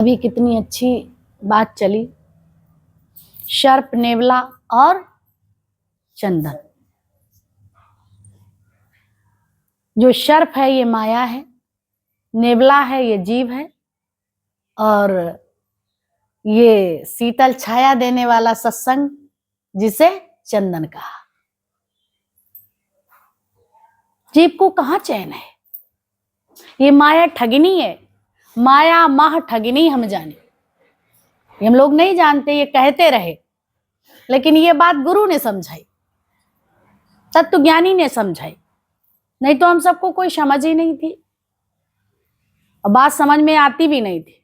अभी कितनी अच्छी बात चली, सर्प, नेवला और चंदन। जो सर्प है ये माया है, नेवला है ये जीव है, और ये शीतल छाया देने वाला सत्संग जिसे चंदन कहा। जीव को कहाँ चैन है? ये माया ठगिनी है, माया माह ठगिनी हम जाने। ये हम लोग नहीं जानते, ये कहते रहे, लेकिन ये बात गुरु ने समझाई, तत्वज्ञानी ने समझाई, नहीं तो हम सबको कोई समझ ही नहीं थी और बात समझ में आती भी नहीं थी।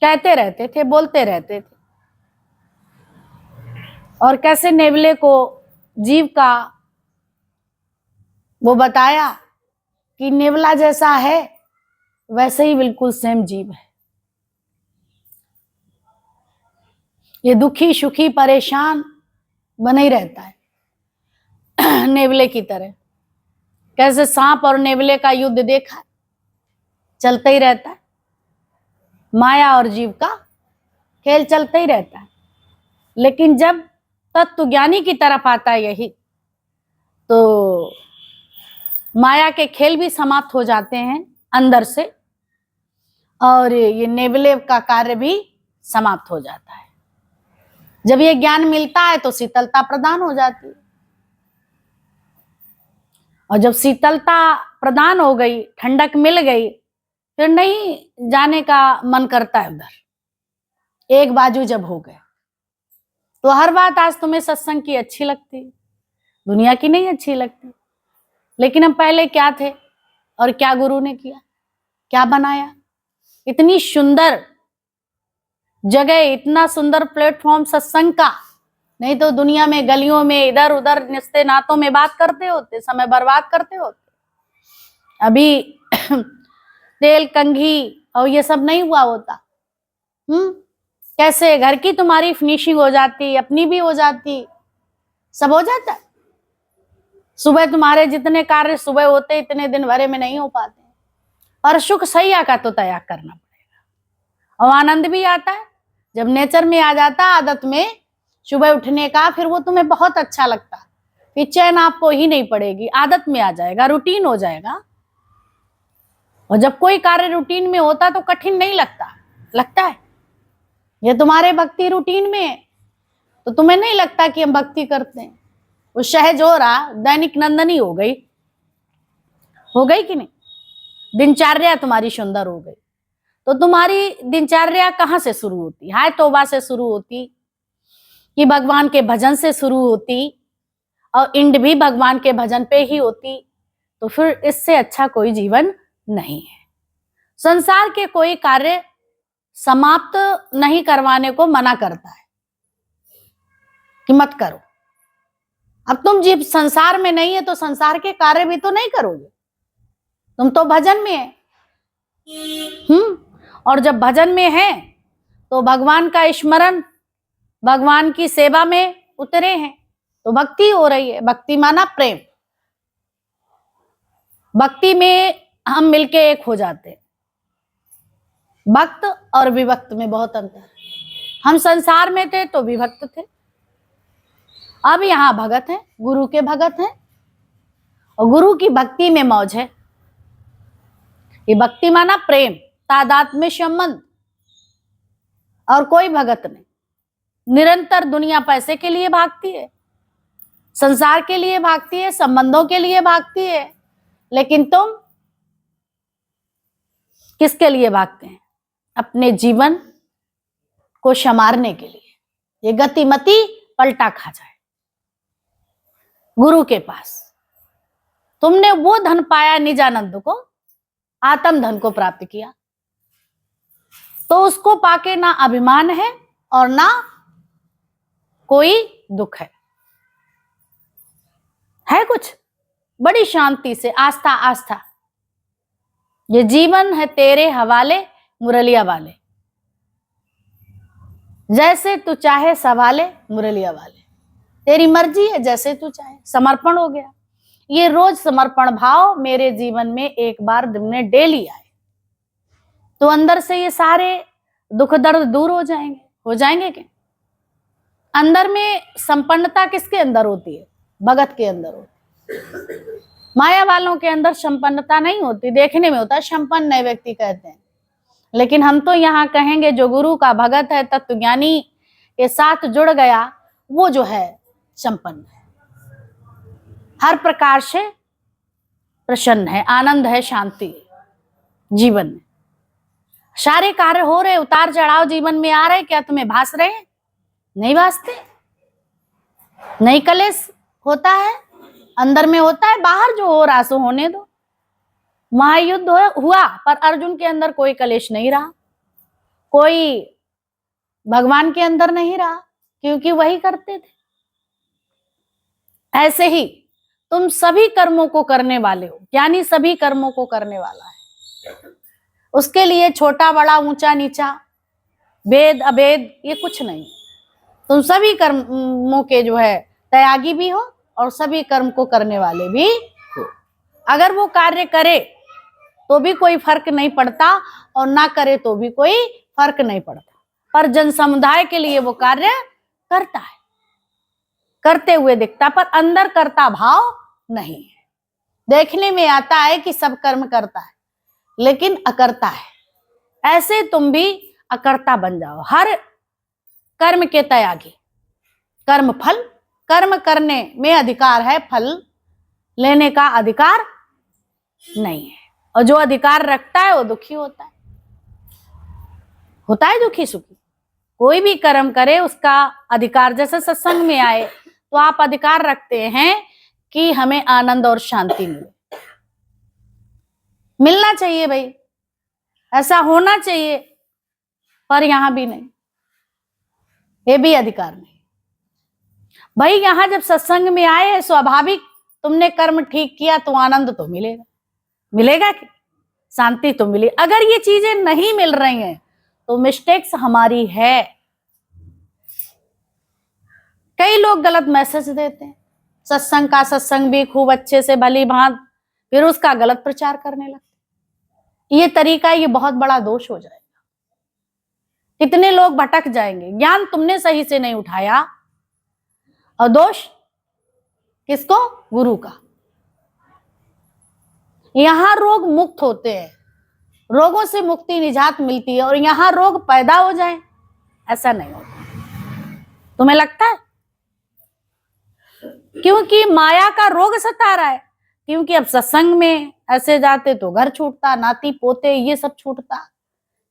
कहते रहते थे, बोलते रहते थे। और कैसे नेवले को जीव का वो बताया कि नेवला जैसा है वैसे ही बिल्कुल सेम जीव है। ये दुखी सुखी परेशान बने ही रहता है नेवले की तरह। कैसे सांप और नेवले का युद्ध देखा, चलता ही रहता है, माया और जीव का खेल चलता ही रहता है। लेकिन जब तत्वज्ञानी की तरफ आता है यही, तो माया के खेल भी समाप्त हो जाते हैं अंदर से, और ये नेवले का कार्य भी समाप्त हो जाता है। जब ये ज्ञान मिलता है तो शीतलता प्रदान हो जाती है, और जब शीतलता प्रदान हो गई, ठंडक मिल गई, फिर नहीं जाने का मन करता है उधर। एक बाजू जब हो गए तो हर बात आज तुम्हें सत्संग की अच्छी लगती, दुनिया की नहीं अच्छी लगती। लेकिन हम पहले क्या थे और क्या गुरु ने किया, क्या बनाया? इतनी सुंदर जगह, इतना सुंदर प्लेटफॉर्म सत्संग का। नहीं तो दुनिया में गलियों में इधर उधर रिश्ते नातों में बात करते होते, समय बर्बाद करते होते। अभी तेल कंघी और ये सब नहीं हुआ होता। कैसे घर की तुम्हारी फिनिशिंग हो जाती, अपनी भी हो जाती, सब हो जाता है। सुबह तुम्हारे जितने कार्य सुबह होते इतने दिन भरे में नहीं हो पाते, और सुख सैया का तो त्याग करना पड़ेगा। और आनंद भी आता है जब नेचर में आ जाता, आदत में सुबह उठने का, फिर वो तुम्हें बहुत अच्छा लगता। फिर चैन आपको ही नहीं पड़ेगी, आदत में आ जाएगा, रूटीन हो जाएगा। और जब कोई कार्य रूटीन में होता तो कठिन नहीं लगता, लगता है। ये तुम्हारे भक्ति रूटीन में है तो तुम्हें नहीं लगता कि हम भक्ति करते हैं। वो सहज हो रहा, दैनिक नंदनी हो गई कि नहीं? दिनचर्या तुम्हारी सुंदर हो गई। तो तुम्हारी दिनचर्या कहाँ से शुरू होती? हाय तौबा से शुरू होती, कि भगवान के भजन से शुरू होती, और इंड भी भगवान के भजन पे ही होती। तो फिर इससे अच्छा कोई जीवन नहीं है। संसार के कोई कार्य समाप्त नहीं करवाने को मना करता है कि मत करो। अब तुम जीव संसार में नहीं है तो संसार के कार्य भी तो नहीं करोगे, तुम तो भजन में है। और जब भजन में है तो भगवान का स्मरण, भगवान की सेवा में उतरे हैं, तो भक्ति हो रही है। भक्ति माना प्रेम। भक्ति में हम मिलके एक हो जाते हैं। भक्त और विभक्त में बहुत अंतर है। हम संसार में थे तो विभक्त थे, अब यहाँ भगत हैं, गुरु के भगत हैं, और गुरु की भक्ति में मौज है। ये भक्ति माना प्रेम, तादात्म्य संबंध, और कोई भगत नहीं। निरंतर दुनिया पैसे के लिए भागती है, संसार के लिए भागती है, संबंधों के लिए भागती है, लेकिन तुम किसके लिए भागते हैं? अपने जीवन को संवारने के लिए। ये गतिमति पलटा खा जाए गुरु के पास। तुमने वो धन पाया, निजानंद को, आत्म धन को प्राप्त किया, तो उसको पाके ना अभिमान है और ना कोई दुख है कुछ। बड़ी शांति से, आस्था आस्था, ये जीवन है तेरे हवाले मुरलिया वाले, जैसे तू चाहे सवाले मुरलिया वाले, तेरी मर्जी है जैसे तू चाहे। समर्पण हो गया। ये रोज समर्पण भाव मेरे जीवन में एक बार दिन में डेली आए, तो अंदर से ये सारे दुख दर्द दूर हो जाएंगे क्या? अंदर में संपन्नता किसके अंदर होती है? भगत के अंदर होती है। माया वालों के अंदर संपन्नता नहीं होती, देखने में होता है संपन्न नए व्यक्ति कहते हैं, लेकिन हम तो यहाँ कहेंगे जो गुरु का भगत है, तत्वज्ञानी के साथ जुड़ गया, वो जो है संपन्न है, हर प्रकार से प्रसन्न है, आनंद है, शांति जीवन में। सारे कार्य हो रहे, उतार चढ़ाव जीवन में आ रहे, क्या तुम्हें भास रहे हैं? नहीं भासते। नहीं कलेश होता है, अंदर में होता है, बाहर जो हो रहा सो होने दो। महायुद्ध हुआ पर अर्जुन के अंदर कोई कलेश नहीं रहा, कोई भगवान के अंदर नहीं रहा, क्योंकि वही करते थे। ऐसे ही तुम सभी कर्मों को करने वाले हो, ज्ञानी सभी कर्मों को करने वाला है। उसके लिए छोटा बड़ा ऊंचा नीचा वेद अवेद ये कुछ नहीं, तुम सभी कर्मों के जो है त्यागी भी हो और सभी कर्म को करने वाले भी हो। अगर वो कार्य करे तो भी कोई फर्क नहीं पड़ता और ना करे तो भी कोई फर्क नहीं पड़ता, पर जन समुदाय के लिए वो कार्य करता है, करते हुए दिखता, पर अंदर करता भाव नहीं है। देखने में आता है कि सब कर्म करता है, लेकिन अकर्ता है। ऐसे तुम भी अकर्ता बन जाओ, हर कर्म के त्यागी। कर्म फल, कर्म करने में अधिकार है, फल लेने का अधिकार नहीं है। और जो अधिकार रखता है वो दुखी होता है दुखी सुखी। कोई भी कर्म करे उसका अधिकार, जैसे सत्संग में आए तो आप अधिकार रखते हैं कि हमें आनंद और शांति मिलना चाहिए भाई, ऐसा होना चाहिए, पर यहां भी नहीं, ये भी अधिकार नहीं भाई। यहां जब सत्संग में आए हैं, स्वाभाविक तुमने कर्म ठीक किया तो आनंद तो मिलेगा कि शांति तो मिले। अगर ये चीजें नहीं मिल रही हैं तो मिस्टेक्स हमारी है। कई लोग गलत मैसेज देते हैं, सत्संग भी खूब अच्छे से भली भांत, फिर उसका गलत प्रचार करने लगते। ये तरीका, ये बहुत बड़ा दोष हो जाएगा, कितने लोग भटक जाएंगे। ज्ञान तुमने सही से नहीं उठाया और दोष किसको? गुरु का। यहां रोग मुक्त होते हैं, रोगों से मुक्ति निजात मिलती है, और यहां रोग पैदा हो जाए ऐसा नहीं होता। तुम्हें लगता है? क्योंकि माया का रोग सता रहा है, क्योंकि अब सत्संग में ऐसे जाते तो घर छूटता, नाती पोते ये सब छूटता,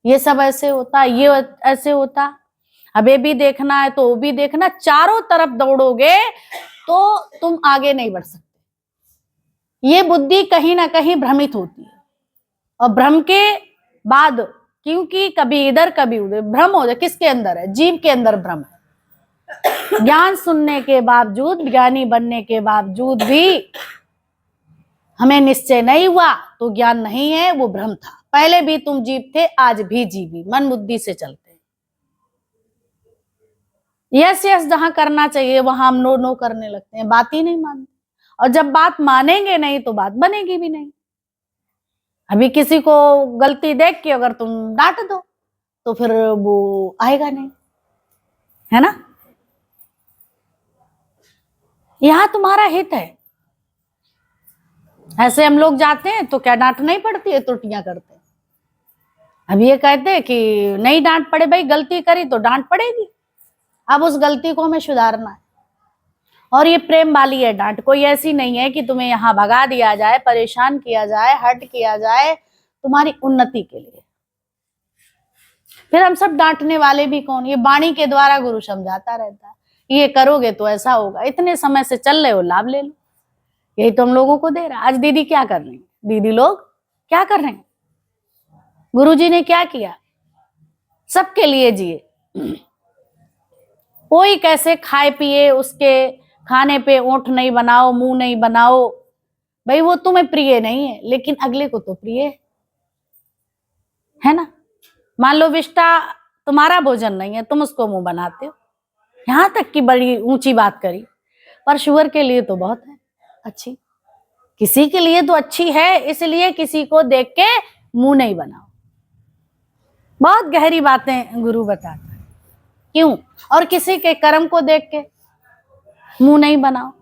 ये सब ऐसे होता, ये ऐसे होता, अब ये भी देखना है तो वो भी देखना, चारों तरफ दौड़ोगे तो तुम आगे नहीं बढ़ सकते। ये बुद्धि कहीं ना कहीं भ्रमित होती है, और भ्रम के बाद, क्योंकि कभी इधर कभी उधर भ्रम हो जाए, किसके अंदर है? जीव के अंदर भ्रम है। ज्ञान सुनने के बावजूद, ज्ञानी बनने के बावजूद भी हमें निश्चय नहीं हुआ तो ज्ञान नहीं है, वो भ्रम था। पहले भी तुम जीव थे, आज भी जीवी, मन बुद्धि से चलते हैं। यस जहां करना चाहिए वहां हम नो करने लगते हैं, बात ही नहीं मानते। और जब बात मानेंगे नहीं तो बात बनेगी भी नहीं। अभी किसी को गलती देख के अगर तुम डांट दो तो फिर वो आएगा नहीं, है ना? यहां तुम्हारा हित है। ऐसे हम लोग जाते हैं तो क्या डांट नहीं पड़ती है, त्रुटियां करते हैं। अब ये कहते हैं कि नहीं डांट पड़े, भाई गलती करी तो डांट पड़ेगी, अब उस गलती को हमें सुधारना है। और ये प्रेम वाली है डांट, कोई ऐसी नहीं है कि तुम्हें यहाँ भगा दिया जाए, परेशान किया जाए, हर्ट किया जाए तुम्हारी उन्नति के लिए। फिर हम सब डांटने वाले भी कौन? ये वाणी के द्वारा गुरु समझाता रहता है, ये करोगे तो ऐसा होगा, इतने समय से चल रहे हो, लाभ ले लो। यही तो हम लोगों को दे रहा है। आज दीदी क्या कर रही है? दीदी लोग क्या कर रहे हैं? गुरुजी ने क्या किया? सबके लिए जिए। कोई कैसे खाए पिए, उसके खाने पे ओंठ नहीं बनाओ, मुंह नहीं बनाओ, भाई वो तुम्हें प्रिय नहीं है, लेकिन अगले को तो प्रिय है ना? मान लो विष्टा तुम्हारा भोजन नहीं है, तुम उसको मुंह बनाते हो, यहां तक कि बड़ी ऊंची बात करी, पर शुगर के लिए तो बहुत है अच्छी, किसी के लिए तो अच्छी है, इसलिए किसी को देख के मुंह नहीं बनाओ। बहुत गहरी बातें गुरु बताता है। क्यों? और किसी के कर्म को देख के मुंह नहीं बनाओ।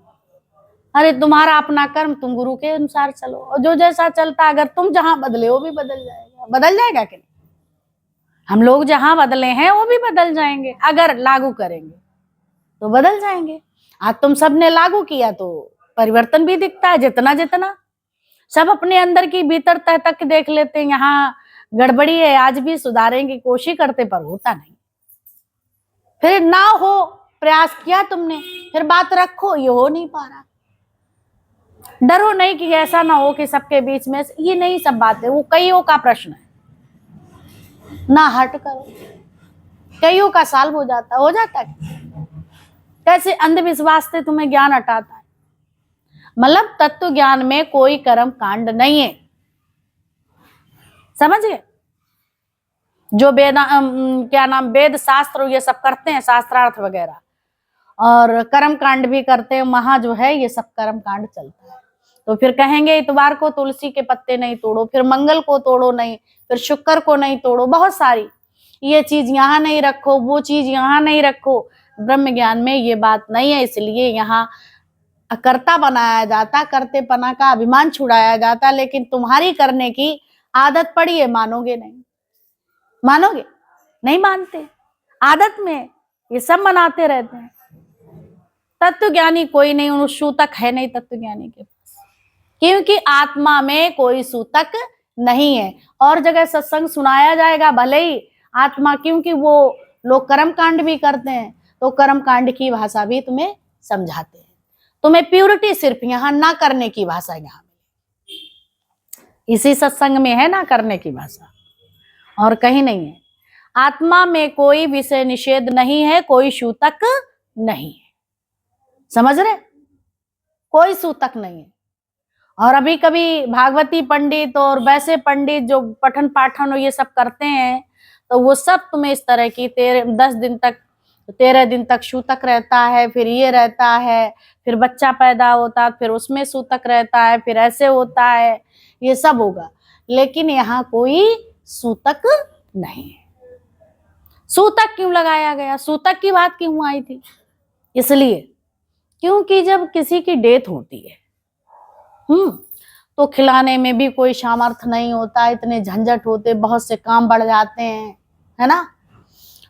अरे तुम्हारा अपना कर्म, तुम गुरु के अनुसार चलो, और जो जैसा चलता, अगर तुम जहां बदले वो भी बदल जाएगा। बदल जाएगा कि नहीं? हम लोग जहां बदले हैं वो भी बदल जाएंगे, अगर लागू करेंगे तो बदल जाएंगे। आज तुम सबने लागू किया तो परिवर्तन भी दिखता है। जितना जितना सब अपने अंदर की भीतर तह तक देख लेते हैं, यहाँ गड़बड़ी है, आज भी सुधारेंगे की कोशिश करते, पर होता नहीं। फिर ना हो, प्रयास किया तुमने, फिर बात रखो, ये हो नहीं पा रहा। डरो नहीं कि ऐसा ना हो कि सबके बीच में, ये नहीं सब बातें, वो कईयों का प्रश्न है। ना हट करो, कईयों का साल हो जाता है। कैसे अंधविश्वास से तुम्हें ज्ञान हटाता है? मतलब तत्व ज्ञान में कोई कर्म कांड नहीं है, समझ गए? जो क्या नाम, वेद शास्त्र ये सब करते हैं, शास्त्रार्थ वगैरह, और कर्म कांड भी करते हैं, वहां जो है ये सब कर्म कांड चलता है। तो फिर कहेंगे इतवार को तुलसी के पत्ते नहीं तोड़ो, फिर मंगल को तोड़ो नहीं, फिर शुक्र को नहीं तोड़ो, बहुत सारी ये चीज यहाँ नहीं रखो, वो चीज यहाँ नहीं रखो। ब्रह्म ज्ञान में ये बात नहीं है, इसलिए यहाँ कर्ता बनाया जाता, करतेपना का अभिमान छुड़ाया जाता। लेकिन तुम्हारी करने की आदत पड़ी है, मानोगे नहीं, मानोगे नहीं, मानते, आदत में ये सब मनाते रहते हैं। तत्व ज्ञानी कोई नहीं, उन सूतक है नहीं तत्व ज्ञानी के पास, क्योंकि आत्मा में कोई सूतक नहीं है। और जगह सत्संग सुनाया जाएगा भले ही आत्मा, क्योंकि वो लोग कर्म कांड भी करते हैं, तो कर्म कांड की भाषा भी तुम्हें समझाते हैं। तुम्हें प्यूरिटी सिर्फ यहाँ ना करने की भाषा, यहाँ इसी सत्संग में है ना करने की भाषा, और कहीं नहीं है। आत्मा में कोई विषय निषेध नहीं है, कोई सूतक नहीं है, समझ रहे? कोई सूतक नहीं है। और अभी कभी भागवती पंडित और वैसे पंडित जो पठन पाठन और ये सब करते हैं, तो वो सब तुम्हें इस तरह की 13 दिन तक सूतक रहता है, फिर ये रहता है, फिर बच्चा पैदा होता है, फिर उसमें सूतक रहता है, फिर ऐसे होता है, ये सब होगा। लेकिन यहाँ कोई सूतक नहीं है। सूतक क्यों लगाया गया? सूतक की बात क्यों आई थी? इसलिए क्योंकि जब किसी की डेथ होती है, तो खिलाने में भी कोई सामर्थ्य नहीं होता, इतने झंझट होते, बहुत से काम बढ़ जाते हैं, है ना,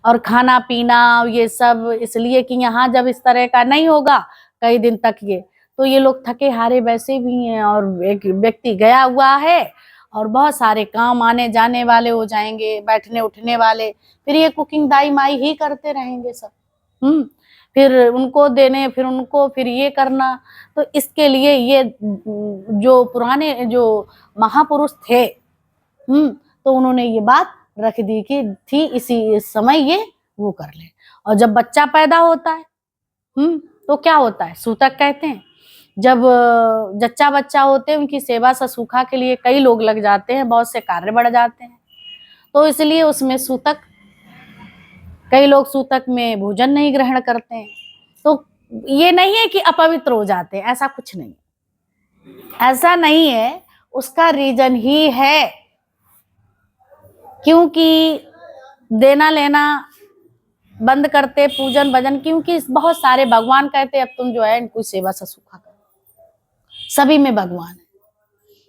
और खाना पीना ये सब, इसलिए कि यहाँ जब इस तरह का नहीं होगा कई दिन तक ये, तो ये लोग थके हारे वैसे भी हैं, और एक व्यक्ति गया हुआ है और बहुत सारे काम आने जाने वाले हो जाएंगे, बैठने उठने वाले, फिर ये कुकिंग दाई माई ही करते रहेंगे सब, फिर उनको देने, फिर उनको, फिर ये करना। तो इसके लिए ये जो पुराने जो महापुरुष थे, तो उन्होंने ये बात रख दी कि थी इसी समय ये वो कर ले। और जब बच्चा पैदा होता है, तो क्या होता है? सूतक कहते हैं। जब जच्चा बच्चा होते हैं, उनकी सेवा ससुखा के लिए कई लोग लग जाते हैं, बहुत से कार्य बढ़ जाते हैं, तो इसलिए उसमें सूतक, कई लोग सूतक में भोजन नहीं ग्रहण करते हैं। तो ये नहीं है कि अपवित्र हो जाते हैं, ऐसा कुछ नहीं, ऐसा नहीं है। उसका रीजन ही है, क्योंकि देना लेना बंद करते, पूजन भजन, क्योंकि बहुत सारे भगवान कहते अब तुम जो है इनको सेवा ससुखा करो, सभी में भगवान है।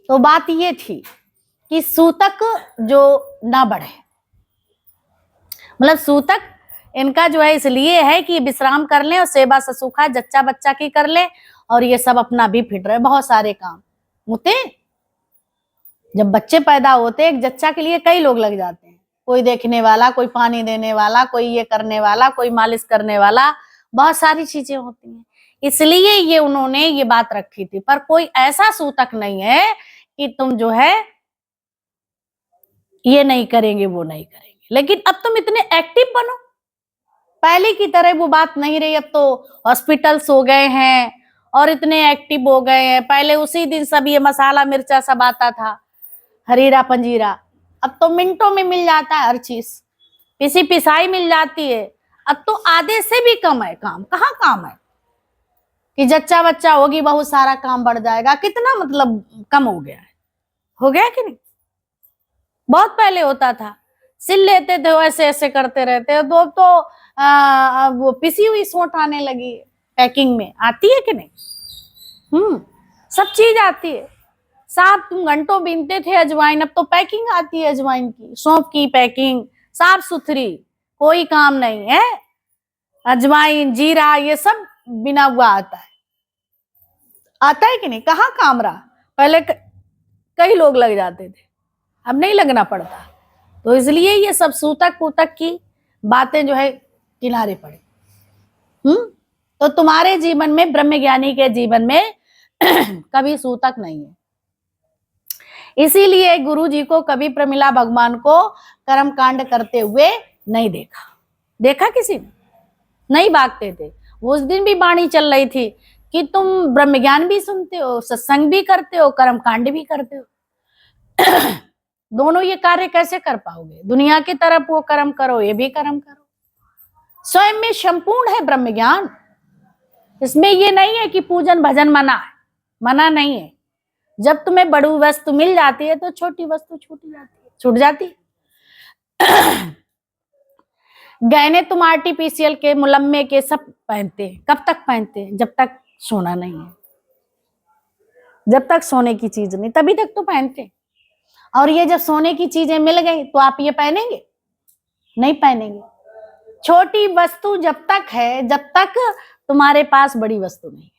तो बात ये थी कि सूतक जो ना बढ़े, मतलब सूतक इनका जो है इसलिए है कि विश्राम कर लें और सेवा ससुखा जच्चा बच्चा की कर ले, और ये सब अपना भी फिट रहे। बहुत सारे काम होते, जब बच्चे पैदा होते एक जच्चा के लिए कई लोग लग जाते हैं, कोई देखने वाला, कोई पानी देने वाला, कोई ये करने वाला, कोई मालिश करने वाला, बहुत सारी चीजें होती हैं। इसलिए ये उन्होंने ये बात रखी थी। पर कोई ऐसा सूतक नहीं है कि तुम जो है ये नहीं करेंगे वो नहीं करेंगे। लेकिन अब तुम इतने एक्टिव बनो, पहले की तरह वो बात नहीं रही। अब तो हॉस्पिटल्स हो गए हैं और इतने एक्टिव हो गए हैं। पहले उसी दिन सब ये मसाला मिर्चा सब आता था, हरीरा पंजीरा, अब तो मिनटों में मिल जाता है हर चीज, पिसी पिसाई मिल जाती है। अब तो आधे से भी कम है काम, कहाँ काम है कि जच्चा बच्चा होगी बहुत सारा काम बढ़ जाएगा, कितना मतलब कम हो गया है, हो गया कि नहीं? बहुत पहले होता था सिल लेते थे, ऐसे ऐसे करते रहते। तो अब तो वो पिसी हुई सोंठ आने लगी है, पैकिंग में आती है कि नहीं? सब चीज आती है। साफ तुम घंटों बीनते थे अजवाइन, अब तो पैकिंग आती है अजवाइन की, सौंफ की पैकिंग साफ सुथरी, कोई काम नहीं है। अजवाइन जीरा ये सब बिना हुआ आता है कि नहीं? कहाँ काम रहा? पहले कई लोग लग जाते थे, अब नहीं लगना पड़ता। तो इसलिए ये सब सूतक पूतक की बातें जो है किनारे पड़े। तो तुम्हारे जीवन में, ब्रह्मज्ञानी के जीवन में कभी सूतक नहीं है। इसीलिए गुरु जी को कभी प्रमिला भगवान को कर्म कांड करते हुए नहीं देखा किसी ने? नहीं भागते थे। उस दिन भी वाणी चल रही थी कि तुम ब्रह्म ज्ञान भी सुनते हो, सत्संग भी करते हो, कर्म कांड भी करते हो। दोनों ये कार्य कैसे कर पाओगे? दुनिया की तरफ वो कर्म करो, ये भी कर्म करो। स्वयं में संपूर्ण है ब्रह्म ज्ञान। इसमें ये नहीं है कि पूजन भजन मना है, मना नहीं है। जब तुम्हें बड़ी वस्तु मिल जाती है तो छोटी वस्तु छूट जाती है। गहने तुम आर्टिफिशियल के, मुलम्मे के सब पहनते हैं। कब तक पहनते हैं? जब तक सोना नहीं है, जब तक सोने की चीज नहीं, तभी तक तो पहनते हैं। और ये जब सोने की चीजें मिल गई तो आप ये पहनेंगे? नहीं पहनेंगे। छोटी वस्तु जब तक है, जब तक तुम्हारे पास बड़ी वस्तु नहीं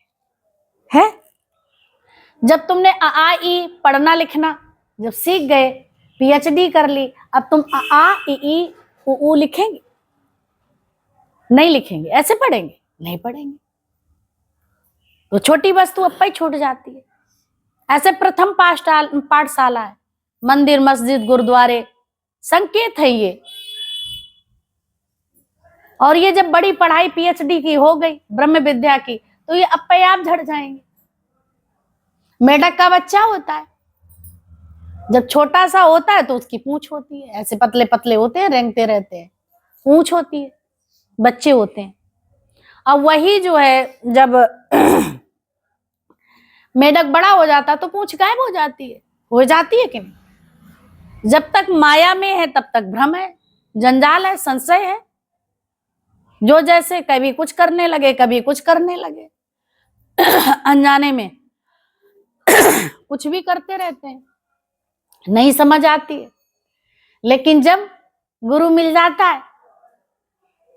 है। जब तुमने आ ई पढ़ना लिखना जब सीख गए, पीएचडी कर ली, अब तुम आ ई उ लिखेंगे? नहीं लिखेंगे। ऐसे पढ़ेंगे? नहीं पढ़ेंगे। तो छोटी वस्तु अब ही छूट जाती है। ऐसे प्रथम पाठशाला है, मंदिर मस्जिद गुरुद्वारे संकेत है ये। और ये जब बड़ी पढ़ाई पीएचडी की हो गई, ब्रह्म विद्या की, तो ये अपने आप झड़ जाएंगे। मेढक का बच्चा होता है, जब छोटा सा होता है तो उसकी पूंछ होती है, ऐसे पतले पतले होते हैं, रेंगते रहते हैं, पूंछ होती है, बच्चे होते हैं। अब वही जो है जब मेढक बड़ा हो जाता तो पूंछ गायब हो जाती है कि नहीं? जब तक माया में है तब तक भ्रम है, जंजाल है, संशय है। जो जैसे कभी कुछ करने लगे, कभी कुछ करने लगे, अनजाने में कुछ भी करते रहते हैं, नहीं समझ आती है। लेकिन जब गुरु मिल जाता है,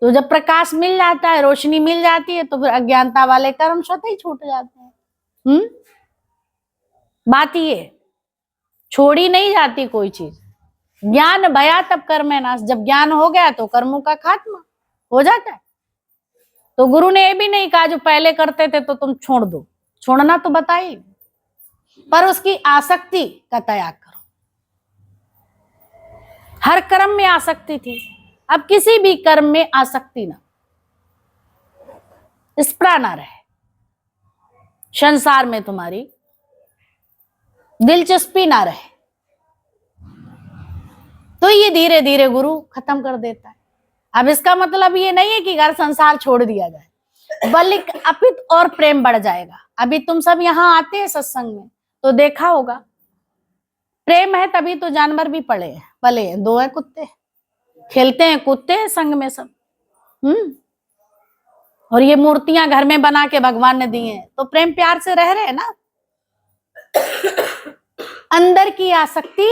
तो जब प्रकाश मिल जाता है, रोशनी मिल जाती है, तो फिर अज्ञानता वाले कर्म स्वतः ही छूट जाते हैं। बात ये छोड़ी नहीं जाती कोई चीज। ज्ञान भया तब कर्म नाश। जब ज्ञान हो गया तो कर्मों का खात्मा हो जाता है। तो गुरु ने ये भी नहीं कहा जो पहले करते थे तो तुम छोड़ दो, छोड़ना तो बताइए, पर उसकी आसक्ति का त्याग करो। हर कर्म में आसक्ति थी, अब किसी भी कर्म में आसक्ति ना, स्पृहा ना रहे, संसार में तुम्हारी दिलचस्पी ना रहे। तो ये धीरे धीरे गुरु खत्म कर देता है। अब इसका मतलब ये नहीं है कि घर संसार छोड़ दिया जाए, बल्कि अपित और प्रेम बढ़ जाएगा। अभी तुम सब यहाँ आते हैं सत्संग में तो देखा होगा, प्रेम है तभी तो जानवर भी पले हैं। 2 है कुत्ते, खेलते हैं कुत्ते हैं संग में सब। और ये मूर्तियां घर में बना के भगवान ने दी हैं, तो प्रेम प्यार से रह रहे हैं ना। अंदर की आसक्ति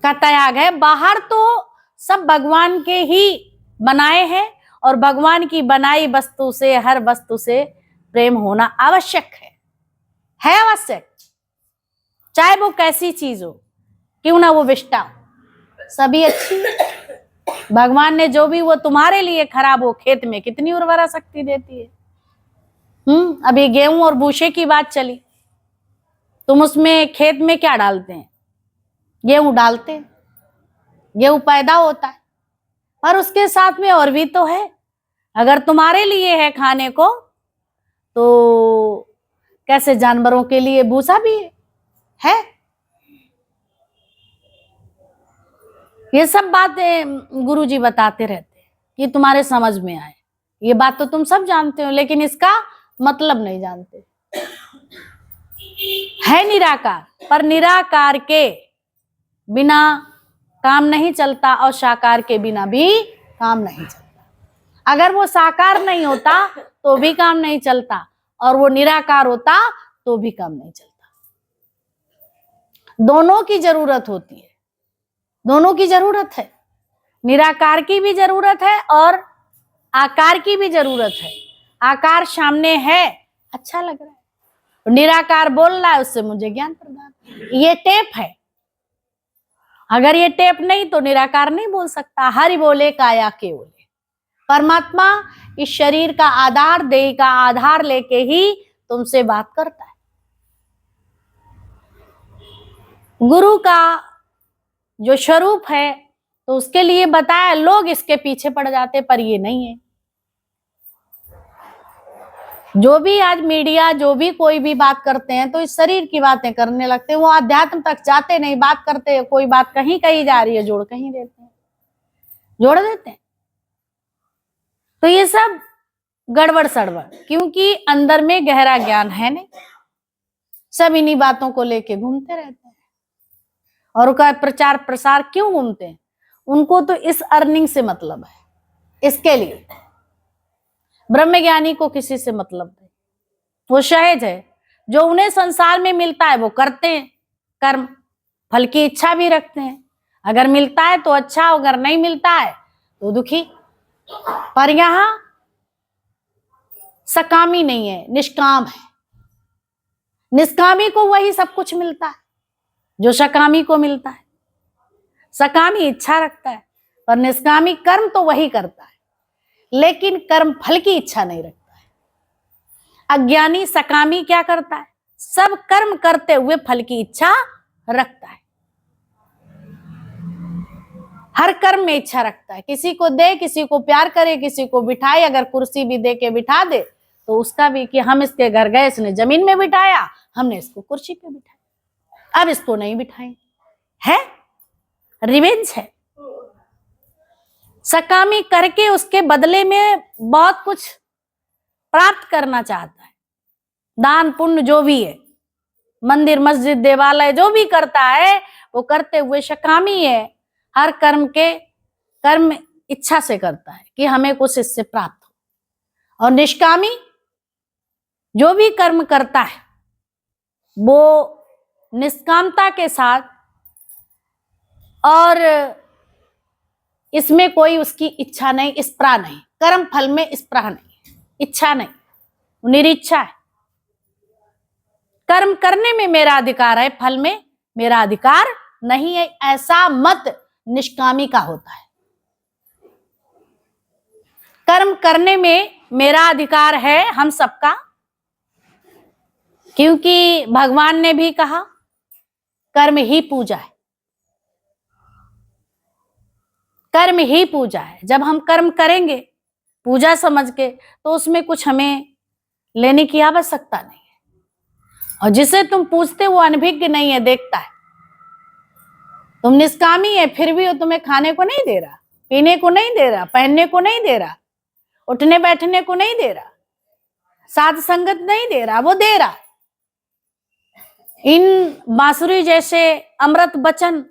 का त्याग है। बाहर तो सब भगवान के ही बनाए हैं, और भगवान की बनाई वस्तु से, हर वस्तु से प्रेम होना आवश्यक है आवश्यक। चाहे वो कैसी चीज हो, क्यों ना वो विष्टा हो, सभी अच्छी है। भगवान ने जो भी वो तुम्हारे लिए खराब हो, खेत में कितनी उर्वरा शक्ति देती है। अभी गेहूं और भूसे की बात चली, तुम उसमें खेत में क्या डालते हैं? गेहूं डालते हैं, गेहूं पैदा होता है, पर उसके साथ में और भी तो है। अगर तुम्हारे लिए है खाने को, तो कैसे जानवरों के लिए भूसा भी है। ये सब बातें गुरुजी बताते रहते हैं कि तुम्हारे समझ में आए। ये बात तो तुम सब जानते हो, लेकिन इसका मतलब नहीं जानते। है निराकार, पर निराकार के बिना काम नहीं चलता और साकार के बिना भी काम नहीं चलता। अगर वो साकार नहीं होता तो भी काम नहीं चलता, और वो निराकार होता तो भी काम नहीं चलता। दोनों की जरूरत होती है, दोनों की जरूरत है। निराकार की भी जरूरत है और आकार की भी जरूरत है। आकार सामने है, अच्छा लग रहा है, निराकार बोल रहा है, उससे मुझे ज्ञान प्रदान। ये टेप है, अगर ये टेप नहीं तो निराकार नहीं बोल सकता। हरि बोले काया के बोले। परमात्मा इस शरीर का आधार, देह का आधार लेके ही तुमसे बात करता है। गुरु का जो स्वरूप है तो उसके लिए बताया, लोग इसके पीछे पड़ जाते, पर ये नहीं है। जो भी आज मीडिया, जो भी कोई भी बात करते हैं तो इस शरीर की बातें करने लगते हैं, वो अध्यात्म तक जाते नहीं। बात करते, कोई बात कहीं कही जा रही है, जोड़ कहीं देते हैं, जोड़ देते हैं। तो ये सब गड़बड़ सड़बड़, क्योंकि अंदर में गहरा ज्ञान है नहीं। सब इन्हीं बातों को लेके घूमते रहते हैं, और उनका प्रचार प्रसार क्यों घूमते हैं? उनको तो इस अर्निंग से मतलब है, इसके लिए। ब्रह्मज्ञानी को किसी से मतलब नहीं, वो सहज है। जो उन्हें संसार में मिलता है वो करते हैं, कर्म फल की इच्छा भी रखते हैं। अगर मिलता है तो अच्छा, अगर नहीं मिलता है तो दुखी। पर यहां सकामी नहीं है, निष्काम है। निष्कामी को वही सब कुछ मिलता है जो सकामी को मिलता है। सकामी इच्छा रखता है, पर निष्कामी कर्म तो वही करता है, लेकिन कर्म फल की इच्छा नहीं रखता है। अज्ञानी सकामी क्या करता है? सब कर्म करते हुए फल की इच्छा रखता है। हर कर्म में इच्छा रखता है, किसी को दे, किसी को प्यार करे, किसी को बिठाए। अगर कुर्सी भी दे के बिठा दे तो उसका भी कि हम इसके घर गए, इसने जमीन में बिठाया, हमने इसको कुर्सी पे बिठाया, अब इसको नहीं बिठाएंगे। है रिवेंज है। सकामी करके उसके बदले में बहुत कुछ प्राप्त करना चाहता है। दान पुण्य जो भी है, मंदिर मस्जिद देवालय जो भी करता है वो करते हुए सकामी है। हर कर्म इच्छा से करता है कि हमें कुछ इससे प्राप्त हो। और निष्कामी जो भी कर्म करता है वो निष्कामता के साथ, और इसमें कोई उसकी इच्छा नहीं, स्पृहा नहीं। कर्म फल में स्पृहा नहीं, इच्छा नहीं, निरीच्छा है। कर्म करने में मेरा अधिकार है, फल में मेरा अधिकार नहीं है, ऐसा मत निष्कामी का होता है। कर्म करने में मेरा अधिकार है हम सबका, क्योंकि भगवान ने भी कहा कर्म ही पूजा है। कर्म ही पूजा है। जब हम कर्म करेंगे पूजा समझ के, तो उसमें कुछ हमें लेने की आवश्यकता नहीं है। और जिसे तुम पूछते वो अनभिज्ञ नहीं है, देखता है। तुम निष्कामी है, फिर भी वो तुम्हें खाने को नहीं दे रहा, पीने को नहीं दे रहा, पहनने को नहीं दे रहा, उठने बैठने को नहीं दे रहा, साथ संगत नहीं दे रहा, वो दे रहा। इन बांसुरी जैसे अमृत वचन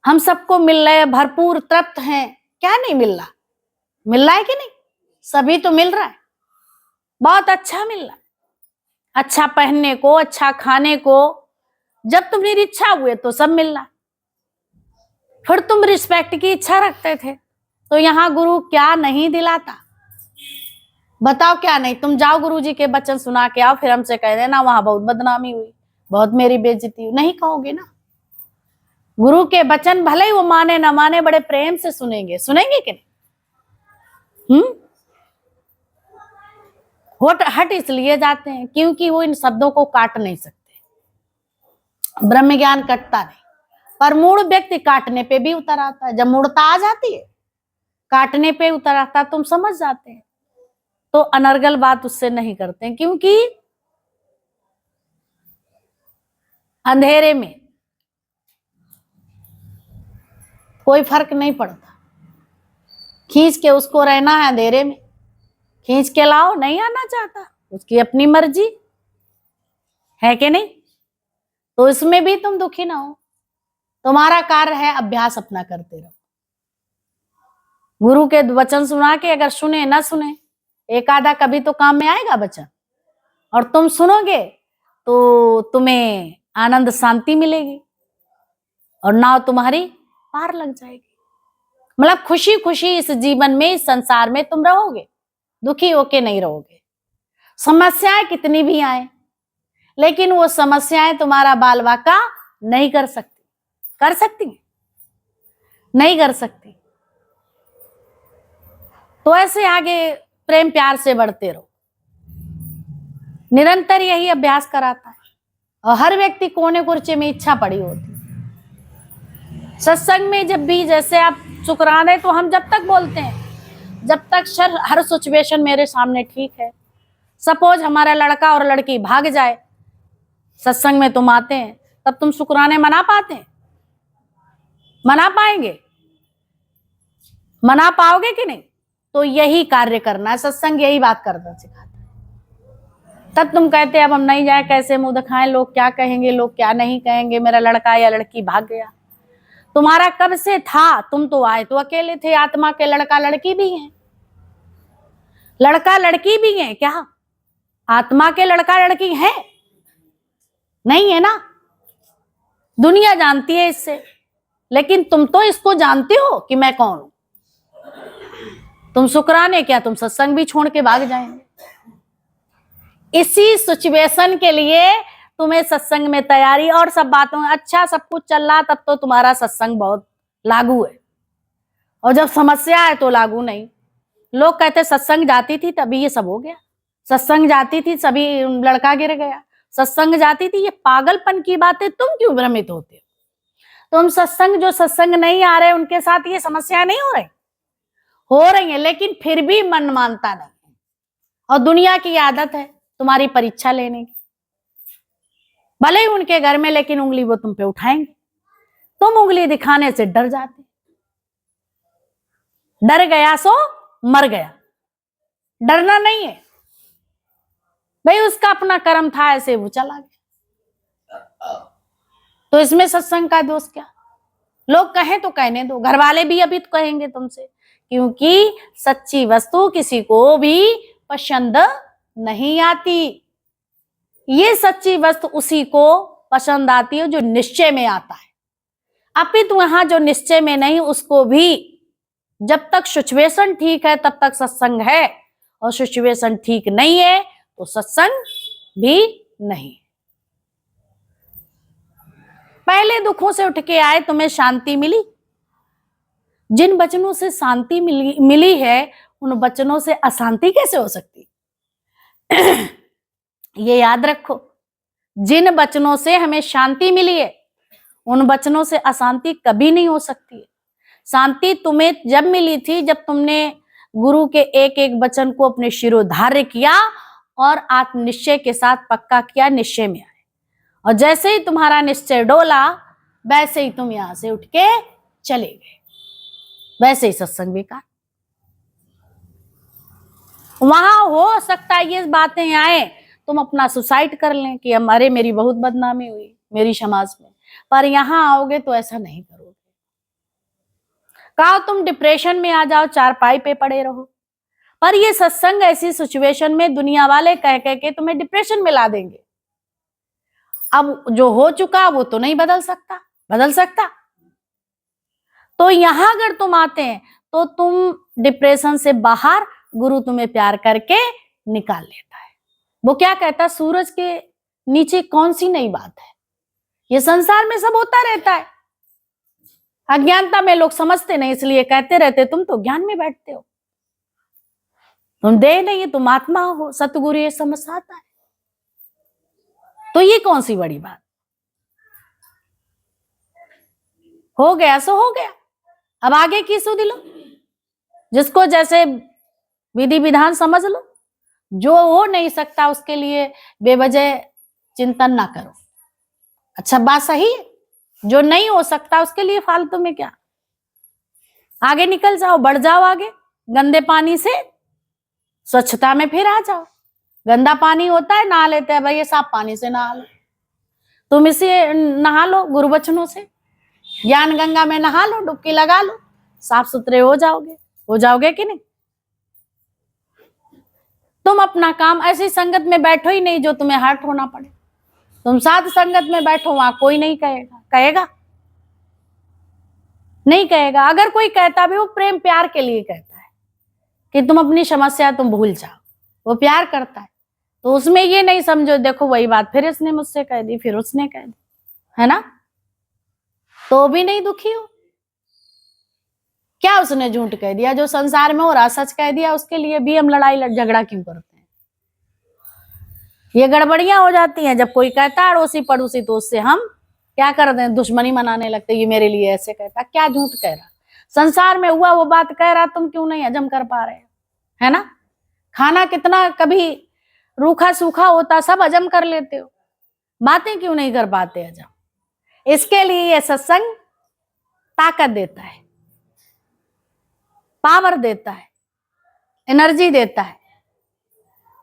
हम सबको मिल रहे हैं, भरपूर तृप्त हैं। क्या नहीं मिल रहा? मिल रहा है कि नहीं? सभी तो मिल रहा है, बहुत अच्छा मिल रहा है। अच्छा पहनने को, अच्छा खाने को, जब तुम निरीच्छा हुए तो सब मिल रहा। फिर तुम रिस्पेक्ट की इच्छा रखते थे, तो यहाँ गुरु क्या नहीं दिलाता? बताओ क्या नहीं? तुम जाओ गुरु जी के वचन सुना के आओ, फिर हमसे कह देना वहां बहुत बदनामी हुई, बहुत मेरी बेइज्जती हुई। नहीं कहोगे ना। गुरु के वचन भले ही वो माने ना माने, बड़े प्रेम से सुनेंगे। सुनेंगे कि नहीं? हट इसलिए जाते हैं क्योंकि वो इन शब्दों को काट नहीं सकते। ब्रह्म ज्ञान कटता नहीं, पर मूढ़ व्यक्ति काटने पे भी उतर आता है। जब मूढ़ता आ जाती है, काटने पे उतर आता, तुम समझ जाते हैं, तो अनर्गल बात उससे नहीं करते हैं, क्योंकि अंधेरे में कोई फर्क नहीं पड़ता। खींच के उसको रहना है अंधेरे में, खींच के लाओ, नहीं आना चाहता, उसकी अपनी मर्जी है कि नहीं? तो इसमें भी तुम दुखी ना हो, तुम्हारा कार्य है अभ्यास अपना करते रहो। गुरु के वचन सुना के अगर सुने ना सुने, एक आधा कभी तो काम में आएगा वचन, और तुम सुनोगे तो तुम्हें आनंद शांति मिलेगी और नाव तुम्हारी पार लग जाएगी। मतलब खुशी खुशी इस जीवन में, इस संसार में तुम रहोगे, दुखी होके नहीं रहोगे। समस्याएं कितनी भी आए, लेकिन वो समस्याएं तुम्हारा बाल बाका नहीं कर सकती। कर सकती? नहीं कर सकती। तो ऐसे आगे प्रेम प्यार से बढ़ते रहो। निरंतर यही अभ्यास कराता है। और हर व्यक्ति कोने कुर्चे में इच्छा पड़ी होती। सत्संग में जब भी, जैसे आप शुक्राने तो हम जब तक बोलते हैं, जब तक हर सिचुएशन मेरे सामने ठीक है। सपोज हमारा लड़का और लड़की भाग जाए, सत्संग में तुम आते हैं, तब तुम शुक्राने मना पाते हैं? मना पाएंगे? मना पाओगे कि नहीं? तो यही कार्य करना है। सत्संग यही बात करना सिखाता है। तब तुम कहते अब हम नहीं जाए, कैसे मुंह दिखाएं, लोग क्या कहेंगे, लोग क्या नहीं कहेंगे, मेरा लड़का या लड़की भाग गया। तुम्हारा कब से था? तुम तो आए तो अकेले थे। आत्मा के लड़का लड़की भी हैं, लड़का लड़की भी हैं क्या? आत्मा के लड़का लड़की हैं? नहीं है ना। दुनिया जानती है इससे, लेकिन तुम तो इसको जानते हो कि मैं कौन हूं। तुम शुक्राने क्या, तुम सत्संग भी छोड़ के भाग जाएंगे। इसी सिचुएशन के लिए तुम्हें सत्संग में तैयारी और सब बातों, अच्छा सब कुछ चल रहा, तब तो तुम्हारा सत्संग बहुत लागू है। और जब समस्या है तो लागू नहीं। लोग कहते सत्संग जाती थी तभी ये सब हो गया, सत्संग जाती थी सभी लड़का गिर गया, सत्संग जाती थी। ये पागलपन की बातें तुम क्यों भ्रमित होते हो? तुम सत्संग, जो सत्संग नहीं आ रहे उनके साथ ये समस्या नहीं हो रही है, लेकिन फिर भी मन मानता नहीं। और दुनिया की आदत है तुम्हारी परीक्षा लेने की। भले ही उनके घर में, लेकिन उंगली वो तुम पे उठाएंगे। तुम उंगली दिखाने से डर जाते। डर गया सो मर गया। डरना नहीं है भाई, उसका अपना कर्म था, ऐसे वो चला गया। तो इसमें सत्संग का दोष क्या? लोग कहें तो कहने दो, घर वाले भी अभी तो कहेंगे तुमसे, क्योंकि सच्ची वस्तु किसी को भी पसंद नहीं आती। ये सच्ची वस्तु उसी को पसंद आती है जो निश्चय में आता है। अपितु यहां जो निश्चय में नहीं, उसको भी जब तक सिचुएशन ठीक है तब तक सत्संग है, और सिचुएशन ठीक नहीं है तो सत्संग भी नहीं। पहले दुखों से उठ के आए, तुम्हें शांति मिली। जिन वचनों से शांति मिली है, उन वचनों से अशांति कैसे हो सकती? ये याद रखो, जिन वचनों से हमें शांति मिली है, उन वचनों से अशांति कभी नहीं हो सकती है। शांति तुम्हें जब मिली थी, जब तुमने गुरु के एक एक वचन को अपने शिरोधार्य किया और आत्मनिश्चय के साथ पक्का किया, निश्चय में आए। और जैसे ही तुम्हारा निश्चय डोला, वैसे ही तुम यहां से उठ के चले गए। वैसे ही सत्संग बेकार। वहां हो सकता है ये बातें आए, तुम अपना सुसाइड कर लें कि हमारे मेरी बहुत बदनामी हुई मेरी समाज में, पर यहां आओगे तो ऐसा नहीं करोगे। कहो तुम डिप्रेशन में आ जाओ, चारपाई पे पड़े रहो, पर ये सत्संग ऐसी सिचुएशन में दुनिया वाले कह कह के तुम्हें डिप्रेशन में ला देंगे। अब जो हो चुका वो तो नहीं बदल सकता। तो यहां अगर तुम आते हैं तो तुम डिप्रेशन से बाहर, गुरु तुम्हें प्यार करके निकाल लेता है। वो क्या कहता, सूरज के नीचे कौन सी नई बात है, ये संसार में सब होता रहता है। अज्ञानता में लोग समझते नहीं, इसलिए कहते रहते तुम तो ज्ञान में बैठते हो, तुम देह नहीं, तुम आत्मा हो। सतगुरु ये समझाता है। तो ये कौन सी बड़ी बात? हो गया सो हो गया, अब आगे की सुध लो, जिसको जैसे विधि विधान समझ लो। जो हो नहीं सकता उसके लिए बेवजह चिंतन ना करो। अच्छा बात सही है, जो नहीं हो सकता उसके लिए फालतू में क्या, आगे निकल जाओ, बढ़ जाओ आगे। गंदे पानी से स्वच्छता में फिर आ जाओ। गंदा पानी होता है, नहा लेते हैं भाई, ये साफ पानी से नहा लो। तुम इसे नहा लो गुरु वचनों से, ज्ञान गंगा में नहा लो, डुबकी लगा लो, साफ सुथरे हो जाओगे कि नहीं? तुम अपना काम, ऐसी संगत में बैठो ही नहीं जो तुम्हें हर्ट होना पड़े। तुम साथ संगत में बैठो, वहां कोई नहीं कहेगा नहीं कहेगा। अगर कोई कहता भी, वो प्रेम प्यार के लिए कहता है कि तुम अपनी समस्या तुम भूल जाओ, वो प्यार करता है। तो उसमें ये नहीं समझो, देखो वही बात फिर इसने मुझसे कह दी, फिर उसने कह दी, है ना, तो भी नहीं दुखी हो। क्या उसने झूठ कह दिया? जो संसार में हो रहा सच कह दिया, उसके लिए भी हम लड़ाई झगड़ा क्यों करते हैं? ये गड़बड़ियां हो जाती हैं जब कोई कहता है अड़ोसी पड़ोसी, तो उससे हम क्या करते हैं? दुश्मनी मनाने लगते, ये मेरे लिए ऐसे कहता, क्या झूठ कह रहा? संसार में हुआ वो बात कह रहा, तुम क्यों नहीं हजम कर पा रहे? है ना? खाना कितना कभी रूखा सूखा होता, सब हजम कर लेते हो, बातें क्यों नहीं कर पाते हजम? इसके लिए ये सत्संग ताकत देता है, पावर देता है, एनर्जी देता है।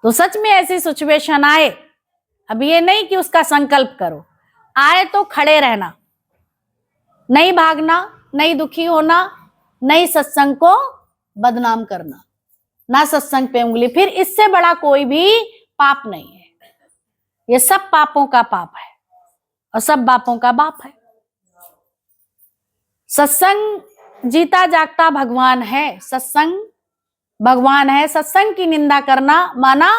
तो सच में ऐसी सिचुएशन आए, अब ये नहीं कि उसका संकल्प करो, आए तो खड़े रहना, नहीं भागना, नहीं दुखी होना, नहीं सत्संग को बदनाम करना, ना सत्संग पे उंगली। फिर इससे बड़ा कोई भी पाप नहीं है। ये सब पापों का पाप है और सब बापों का बाप है। सत्संग जीता जागता भगवान है, सत्संग भगवान है। सत्संग की निंदा करना माना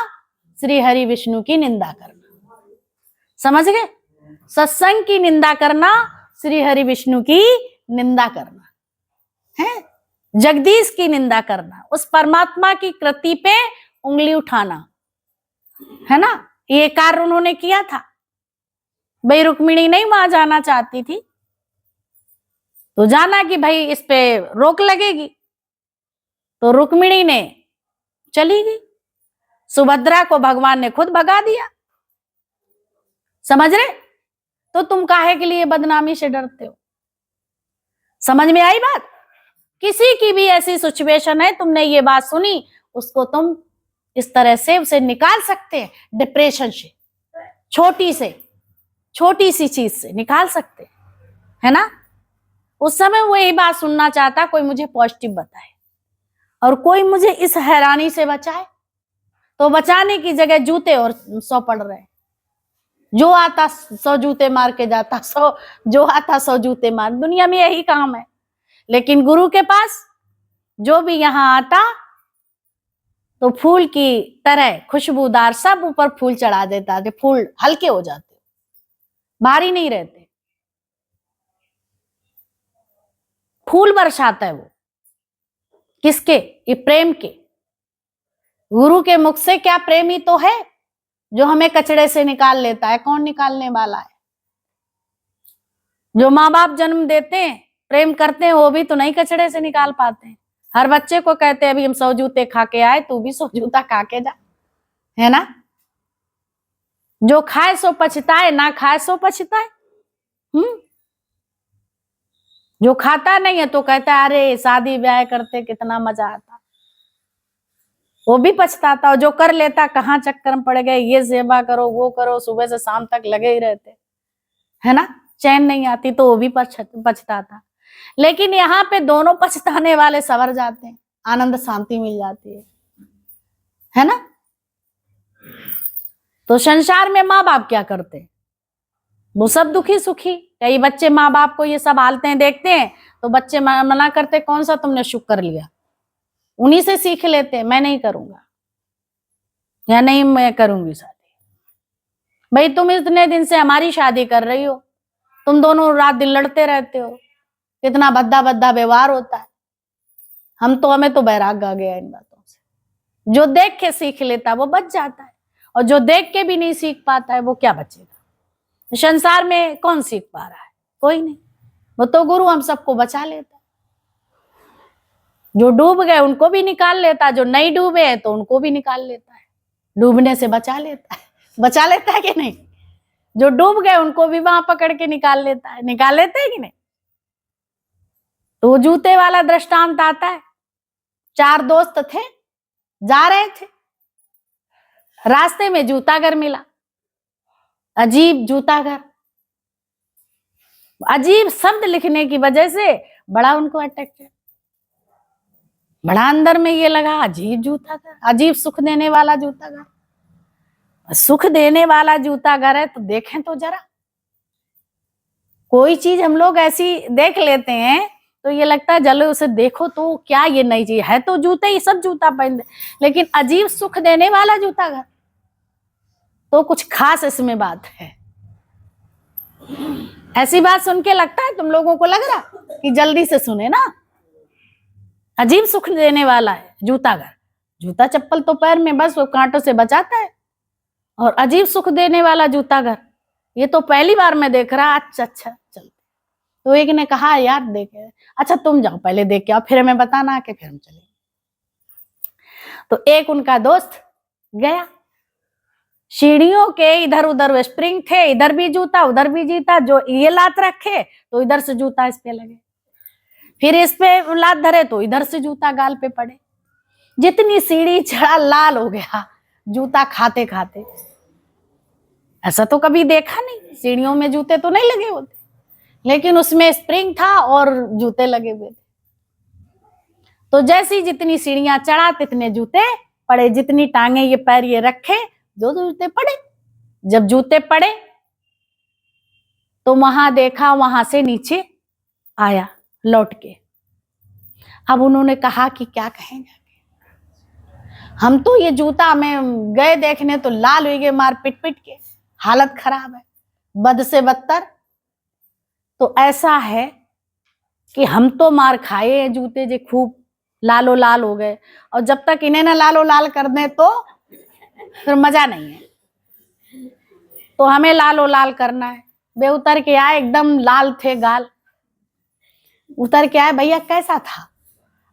श्री हरि विष्णु की निंदा करना, समझ गए? सत्संग की निंदा करना श्री हरि विष्णु की निंदा करना है, जगदीश की निंदा करना, उस परमात्मा की कृति पे उंगली उठाना, है ना? ये कार्य उन्होंने किया था। भाई रुक्मिणी नहीं वहां जाना चाहती थी, तो जाना कि भाई इस पे रोक लगेगी, तो रुक्मिणी ने चली गई, सुभद्रा को भगवान ने खुद भगा दिया। समझ रहे? तो तुम काहे के लिए बदनामी से डरते हो? समझ में आई बात? किसी की भी ऐसी सिचुएशन है, तुमने ये बात सुनी, उसको तुम इस तरह से उसे निकाल सकते हैं, डिप्रेशन से, छोटी सी चीज से निकाल सकते हैं, है ना? उस समय वो यही बात सुनना चाहता, कोई मुझे पॉजिटिव बताए और कोई मुझे इस हैरानी से बचाए। तो बचाने की जगह जूते और 100 पड़ रहे, जो आता 100 जूते मार के जाता, 100 जो आता 100 जूते मार। दुनिया में यही काम है। लेकिन गुरु के पास जो भी यहां आता तो फूल की तरह खुशबूदार, सब ऊपर फूल चढ़ा देता है, फूल हल्के हो जाते, भारी नहीं रहते। फूल बरसाता है वो, किसके? ये प्रेम के। गुरु के मुख से क्या प्रेमी तो है जो हमें कचड़े से निकाल लेता है। कौन निकालने वाला है? जो माँ बाप जन्म देते हैं, प्रेम करते हैं, वो भी तो नहीं कचड़े से निकाल पाते हैं। हर बच्चे को कहते हैं अभी हम 100 जूते खा के आए, तू भी 100 जूता खा के जा, है ना? जो खाए सो पछताए, ना खाए सो पछताए। जो खाता नहीं है तो कहता है अरे शादी ब्याह करते कितना मजा आता, वो भी पछताता। और जो कर लेता, कहाँ चक्कर में पड़ गए, ये सेवा करो वो करो, सुबह से शाम तक लगे ही रहते, है ना? चैन नहीं आती, तो वो भी पछताता। लेकिन यहाँ पे दोनों पछताने वाले सवर जाते हैं, आनंद शांति मिल जाती है ना? तो संसार में माँ बाप क्या करते हैं? वो सब दुखी सुखी। कई बच्चे माँ बाप को ये सब हालतें देखते हैं तो बच्चे मना करते, कौन सा तुमने शुक्र कर लिया, उन्हीं से सीख लेते, मैं नहीं करूंगा या नहीं मैं करूंगी शादी। भाई तुम इतने दिन से हमारी शादी कर रही हो, तुम दोनों रात दिन लड़ते रहते हो, कितना भद्दा भद्दा व्यवहार होता है। हमें तो बैराग आ गया इन बातों से। जो देख के सीख लेता है वो बच जाता है, और जो देख के भी नहीं सीख पाता है वो क्या बचेगा? संसार में कौन सीख पा रहा है? कोई नहीं। वो तो गुरु हम सबको बचा लेता है। जो डूब गए उनको भी निकाल लेता है, जो नहीं डूबे हैं तो उनको भी निकाल लेता है, डूबने से बचा लेता है। बचा लेता है कि नहीं? जो डूब गए उनको भी वहां पकड़ के निकाल लेता है, निकाल लेते हैं कि नहीं? तो जूते वाला दृष्टांत आता है। 4 दोस्त थे, जा रहे थे, रास्ते में जूता घर मिला, अजीब जूता घर। अजीब शब्द लिखने की वजह से बड़ा उनको अट्रैक्टेड, बड़ा अंदर में ये लगा अजीब जूता घर, अजीब सुख देने वाला जूता घर। सुख देने वाला जूता घर है तो देखें तो जरा, कोई चीज हम लोग ऐसी देख लेते हैं तो ये लगता है चलो उसे देखो तो क्या ये नई चीज है, तो जूते ही सब जूता पहनते, लेकिन अजीब सुख देने वाला जूता घर तो कुछ खास इसमें बात है। ऐसी बात सुन के लगता है तुम लोगों को लग रहा कि जल्दी से सुने ना। अजीब सुख देने वाला है जूता घर, जूता चप्पल तो पैर में बस वो कांटों से बचाता है, और अजीब सुख देने वाला जूता घर ये तो पहली बार मैं देख रहा। अच्छा चल, तो एक ने कहा यार देखे, अच्छा तुम जाओ पहले देख के आओ, फिर हमें बताना कि फिर हम चले। तो एक उनका दोस्त गया, सीढ़ियों के इधर उधर स्प्रिंग थे, इधर भी जूता उधर भी जूता, जो ये लात रखे तो इधर से जूता इस पे लगे, फिर इस पे लात धरे तो इधर से जूता गाल पे पड़े, जितनी सीढ़ी चढ़ा लाल हो गया जूता खाते खाते। ऐसा तो कभी देखा नहीं, सीढ़ियों में जूते तो नहीं लगे होते, लेकिन उसमें स्प्रिंग था और जूते लगे हुए थे। तो जैसी जितनी सीढ़ियां चढ़ा तितने जूते पड़े, जितनी टांगे ये पैर ये रखे जो जूते पड़े। जब जूते पड़े तो वहां देखा, वहां से नीचे आया लौट के। अब उन्होंने कहा कि क्या कहेंगे, हम तो ये जूता में गए देखने तो लाल हो गए मार पिट पिट के, हालत खराब है, बद से बदतर। तो ऐसा है कि हम तो मार खाए हैं जूते जे खूब लालो लाल हो गए, और जब तक इन्हें ना लालो लाल कर दें तो फिर मजा नहीं है, तो हमें लालो लाल करना है। वे उतर के आए, एकदम लाल थे गाल, उतर के आए, भैया कैसा था?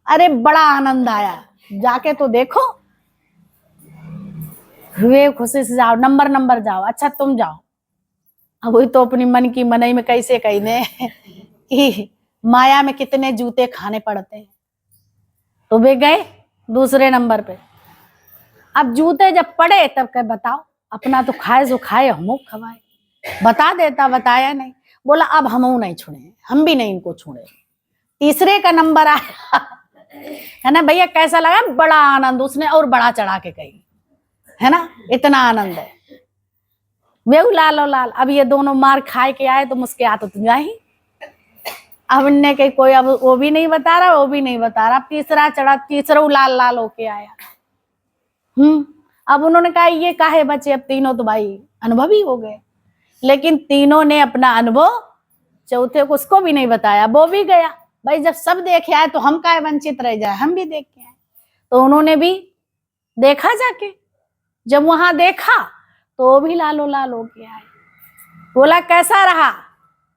अरे बड़ा आनंद आया, जाके तो देखो। हुए खुशी से जाओ, नंबर जाओ, अच्छा तुम जाओ। अब वही तो अपनी मन की मनई में कैसे कही ने कि माया में कितने जूते खाने पड़ते हैं। तो वे गए दूसरे नंबर पे। अब जूते जब पड़े तब कह बताओ, अपना तो खाए जो खाए हम खवाए, बता देता, बताया नहीं। बोला अब हम नहीं छुड़े, हम भी नहीं इनको छुड़े। तीसरे का नंबर आया है ना, भैया कैसा लगा? बड़ा आनंद, उसने और बड़ा चढ़ा के कही है ना, इतना आनंद है। वे लाल और लाल। अब ये दोनों मार खाए के आए तो मुस्के आते तुम ही। अब इनने कही कोई, अब वो भी नहीं बता रहा, वो भी नहीं बता रहा। तीसरा चढ़ा, तीसरा लाल लाल होके आया। अब उन्होंने कहा ये काहे बचे, अब तीनों तो भाई अनुभवी हो गए, लेकिन तीनों ने अपना अनुभव चौथे को उसको भी नहीं बताया, वो भी गया। भाई जब सब देखे आए तो हम काहे वंचित रह जाए, हम भी देख के आए। तो उन्होंने भी देखा जाके, जब वहां देखा तो वो भी लालो लाल हो गया है। बोला कैसा रहा?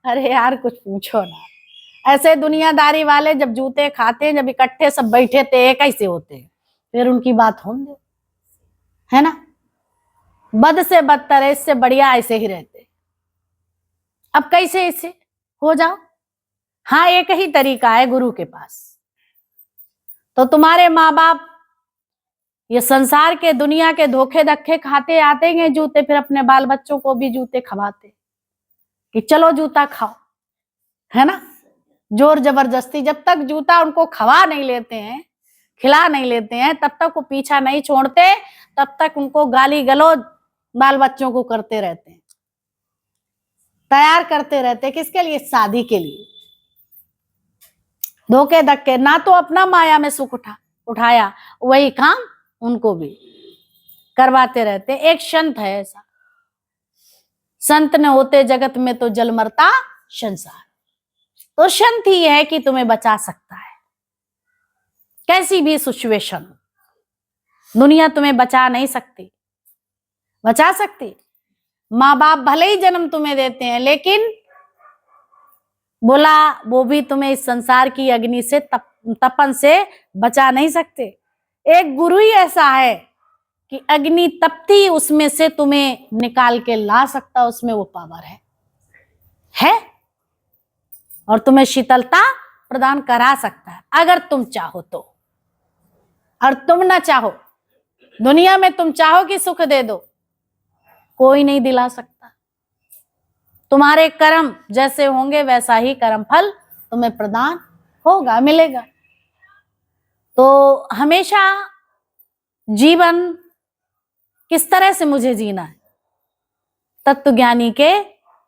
अरे यार कुछ पूछो ना, ऐसे दुनियादारी वाले जब जूते खाते हैं, जब इकट्ठे सब बैठे थे कैसे होते हैं, फिर उनकी बात होंगे है ना। बद से बदतर है, इससे बढ़िया ऐसे ही रहते। अब कैसे इससे हो जाओ? हाँ एक ही तरीका है गुरु के पास। तो तुम्हारे माँ बाप ये संसार के दुनिया के धोखे धक्के खाते आते हैं जूते, फिर अपने बाल बच्चों को भी जूते खवाते कि चलो जूता खाओ, है ना, जोर जबरदस्ती। जब तक जूता उनको खवा नहीं लेते हैं, खिला नहीं लेते हैं, तब तक वो पीछा नहीं छोड़ते, तब तक उनको गाली गलौज बाल बच्चों को करते रहते हैं, तैयार करते रहते हैं। किसके लिए? शादी के लिए। धोखे धक्के, ना तो अपना माया में सुख उठाया, वही काम उनको भी करवाते रहते। एक संत है ऐसा, संत न होते जगत में तो जल मरता संसार। तो संत ही है कि तुम्हें बचा सकता है, कैसी भी सिचुएशन। दुनिया तुम्हें बचा नहीं सकती, बचा सकती। माँ बाप भले ही जन्म तुम्हें देते हैं, लेकिन बोला वो भी तुम्हें इस संसार की अग्नि से तपन से बचा नहीं सकते। एक गुरु ही ऐसा है कि अग्नि तपती उसमें से तुम्हें निकाल के ला सकता, उसमें वो पावर है और तुम्हें शीतलता प्रदान करा सकता है अगर तुम चाहो तो। और तुम ना चाहो, दुनिया में तुम चाहो कि सुख दे दो, कोई नहीं दिला सकता। तुम्हारे कर्म जैसे होंगे वैसा ही कर्म फल तुम्हें प्रदान होगा, मिलेगा। तो हमेशा जीवन किस तरह से मुझे जीना है, तत्वज्ञानी के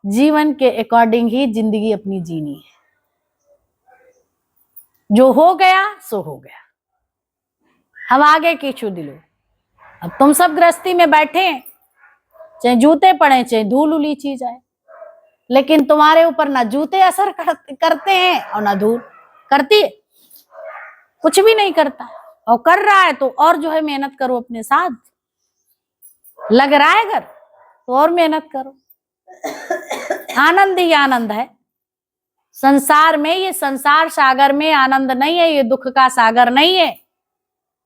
जीवन के अकॉर्डिंग ही जिंदगी अपनी जीनी है। जो हो गया सो हो गया, हम आगे की छुड़ी लो। अब तुम सब गृहस्थी में बैठे हैं, चाहे जूते पड़े चाहे धूल उलीची जाए, लेकिन तुम्हारे ऊपर ना जूते असर करते हैं और ना धूल करती है, कुछ भी नहीं करता। और कर रहा है तो और जो है मेहनत करो, अपने साथ लग रहा है घर तो और मेहनत करो। आनंद ही आनंद है संसार में। ये संसार सागर में आनंद नहीं है, ये दुख का सागर नहीं है,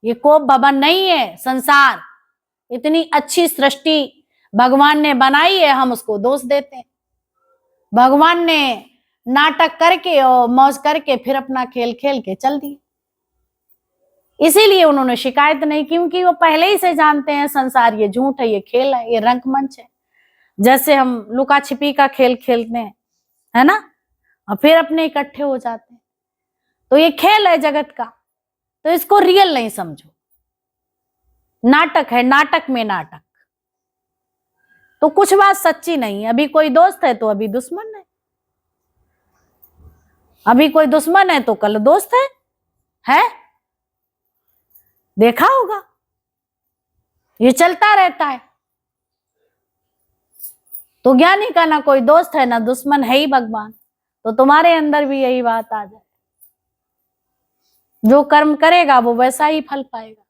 ये कोप भवन नहीं है। संसार इतनी अच्छी सृष्टि भगवान ने बनाई है, हम उसको दोष देते हैं। भगवान ने नाटक करके और मौज करके फिर अपना खेल खेल के चल दिए। इसीलिए उन्होंने शिकायत नहीं, क्योंकि वो पहले ही से जानते हैं संसार ये झूठ है, ये खेल है, ये रंगमंच है। जैसे हम लुका छिपी का खेल खेलते हैं, है ना, और फिर अपने इकट्ठे हो जाते हैं। तो ये खेल है जगत का, तो इसको रियल नहीं समझो। नाटक है, नाटक में नाटक। तो कुछ बात सच्ची नहीं है। अभी कोई दोस्त है तो अभी दुश्मन है, अभी कोई दुश्मन है तो कल दोस्त है? देखा होगा, ये चलता रहता है। तो ज्ञानी का ना कोई दोस्त है ना दुश्मन, है ही भगवान। तो तुम्हारे अंदर भी यही बात आ जाए, जो कर्म करेगा वो वैसा ही फल पाएगा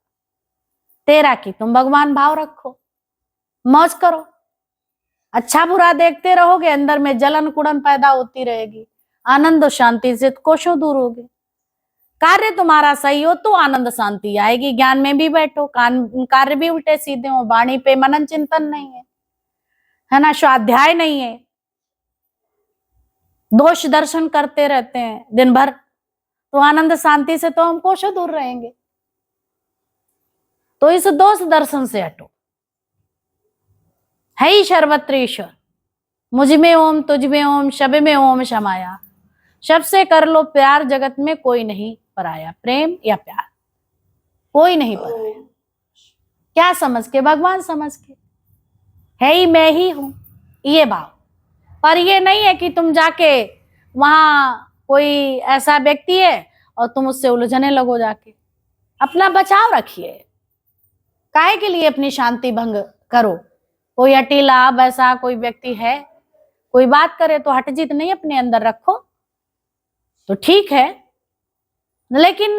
तेरा। की तुम भगवान भाव रखो, मौज करो, अच्छा बुरा देखते रहोगे, अंदर में जलन कुड़न पैदा होती रहेगी, आनंद और शांति से कोसों दूर होगे। कार्य तुम्हारा सही हो तो आनंद शांति आएगी। ज्ञान में भी बैठो, कार्य भी उल्टे सीधे हो, वाणी पे मनन चिंतन नहीं है ना, स्वाध्याय नहीं है, दोष दर्शन करते रहते हैं दिन भर, तो आनंद शांति से तो हम कोसों दूर रहेंगे। तो इस दोष दर्शन से हटो। है ही सर्वत्र ईश्वर, मुझ में ओम, तुझ में ओम, सब में ओम समाया। सबसे कर लो प्यार, जगत में कोई नहीं पराया। प्रेम या प्यार कोई नहीं पराया। क्या समझ के? भगवान समझ के, है ही मैं ही हूं, ये भाव। पर ये नहीं है कि तुम जाके वहां कोई ऐसा व्यक्ति है और तुम उससे उलझने लगो जाके। अपना बचाव रखिए। काहे के लिए अपनी शांति भंग करो? कोई अटीला वैसा कोई व्यक्ति है, कोई बात करे तो हट जीत नहीं अपने अंदर रखो तो ठीक है, लेकिन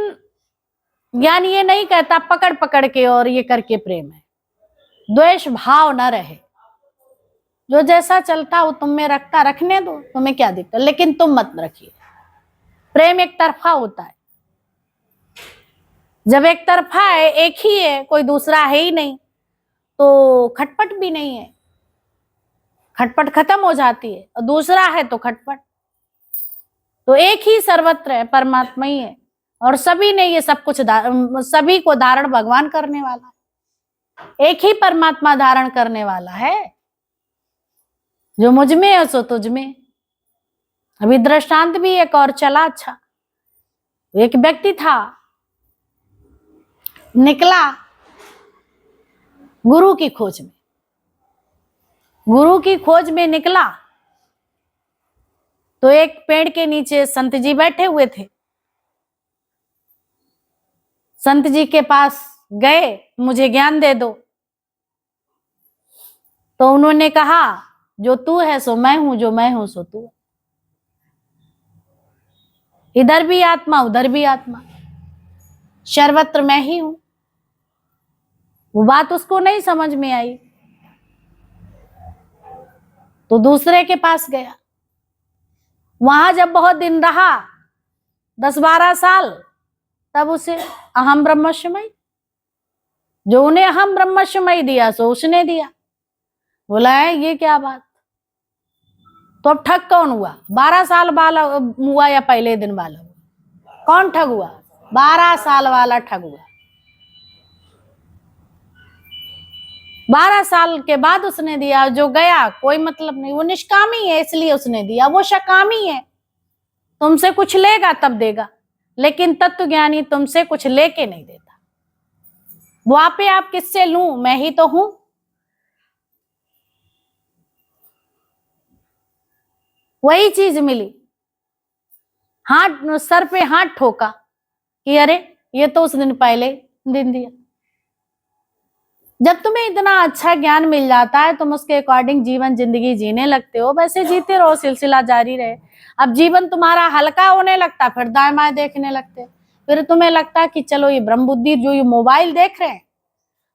ज्ञान ये नहीं कहता पकड़ पकड़ के और ये करके प्रेम है। द्वेष भाव न रहे, जो जैसा चलता हो तुम में रखता, रखने दो, तुम्हें क्या दिक्कत, लेकिन तुम मत रखिए। प्रेम एक तरफा होता है। जब एक तरफा है, एक ही है, कोई दूसरा है ही नहीं, तो खटपट भी नहीं है, खटपट खत्म हो जाती है। और दूसरा है तो खटपट। तो एक ही सर्वत्र है, परमात्मा ही है, और सभी ने ये सब कुछ सभी को धारण भगवान करने वाला है। एक ही परमात्मा धारण करने वाला है। जो मुझ में है सो तुझ में। अभी दृष्टांत भी एक और चला। अच्छा, एक व्यक्ति था, निकला गुरु की खोज में, गुरु की खोज में निकला तो एक पेड़ के नीचे संत जी बैठे हुए थे। संत जी के पास गए, मुझे ज्ञान दे दो। तो उन्होंने कहा, जो तू है सो मैं हूं, जो मैं हूं सो तू है। इधर भी आत्मा उधर भी आत्मा, सर्वत्र मैं ही हूं। वो बात उसको नहीं समझ में आई तो दूसरे के पास गया। वहां जब बहुत दिन रहा, 10-12 साल, तब उसे अहम ब्रह्मस्मय, जो उन्हें अहम ब्रह्मस्मय दिया सो उसने दिया। बोला है ये क्या बात? तो अब ठग कौन हुआ? 12 साल वाला हुआ या पहले दिन वाला हुआ? कौन ठग हुआ? 12 साल वाला ठग हुआ। 12 साल के बाद उसने दिया, जो गया कोई मतलब नहीं, वो निष्कामी है इसलिए उसने दिया, वो सकामी है, तुमसे कुछ लेगा तब देगा, लेकिन तत्व ज्ञानी तुमसे कुछ लेके नहीं देता। वहां पे आप किससे लूं, मैं ही तो हूं। वही चीज मिली, हाथ सर पे हाथ ठोका कि अरे ये तो उस दिन पहले दिन दिया। जब तुम्हें इतना अच्छा ज्ञान मिल जाता है, तुम उसके अकॉर्डिंग जीवन जिंदगी जीने लगते हो, वैसे जीते रहो, सिलसिला जारी रहे। अब जीवन तुम्हारा हल्का होने लगता, फिर दाएं बाएं देखने लगते, फिर तुम्हें लगता कि चलो ये ब्रह्म बुद्धि, जो ये मोबाइल देख रहे हैं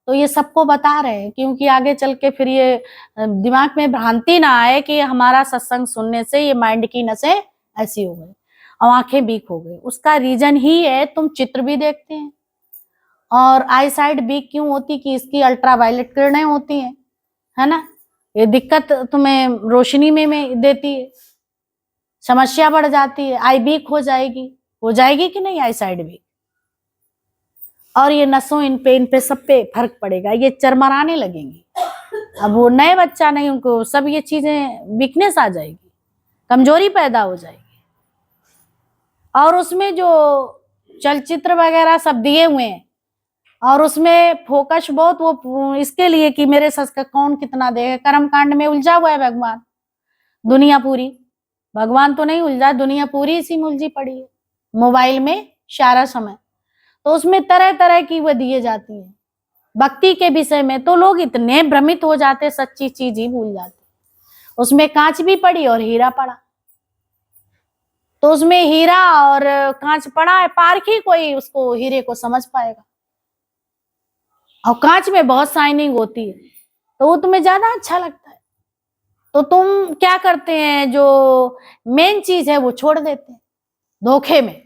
तो ये सबको बता रहे हैं, क्योंकि आगे चल के फिर ये दिमाग में भ्रांति ना आए कि हमारा सत्संग सुनने से ये माइंड की नसें ऐसी हो गई और आंखें वीक हो गई। उसका रीजन ही है, तुम चित्र भी देखते हैं, और आई साइड वीक क्यों होती कि इसकी अल्ट्रावायलेट किरणें होती हैं, है ना, ये दिक्कत तुम्हें रोशनी में देती है, समस्या बढ़ जाती है, आई वीक हो जाएगी कि नहीं आई साइड वीक, और ये नसों इन पे सब पे फर्क पड़ेगा, ये चरमराने लगेंगी। अब वो नए बच्चा नहीं, उनको सब ये चीजें वीकनेस आ जाएगी, कमजोरी पैदा हो जाएगी। और उसमें जो चलचित्र वगैरह सब दिए हुए हैं, और उसमें फोकस बहुत वो इसके लिए कि मेरे सस का कौन कितना देगा, कर्म कांड में उलझा हुआ है भगवान, दुनिया पूरी, भगवान तो नहीं उलझा, दुनिया पूरी इसी में उलझी पड़ी है, मोबाइल में सारा समय। तो उसमें तरह तरह की वो दिए जाती है भक्ति के विषय में, तो लोग इतने भ्रमित हो जाते, सच्ची चीज ही भूल जाते। उसमें कांच भी पड़ी और हीरा पड़ा, तो उसमें हीरा और कांच पड़ा है, पार्क ही कोई उसको हीरे को समझ पाएगा, और कांच में बहुत शाइनिंग होती है, तो वो तुम्हें ज्यादा अच्छा लगता है। तो तुम क्या करते हैं, जो मेन चीज है वो छोड़ देते हैं धोखे में,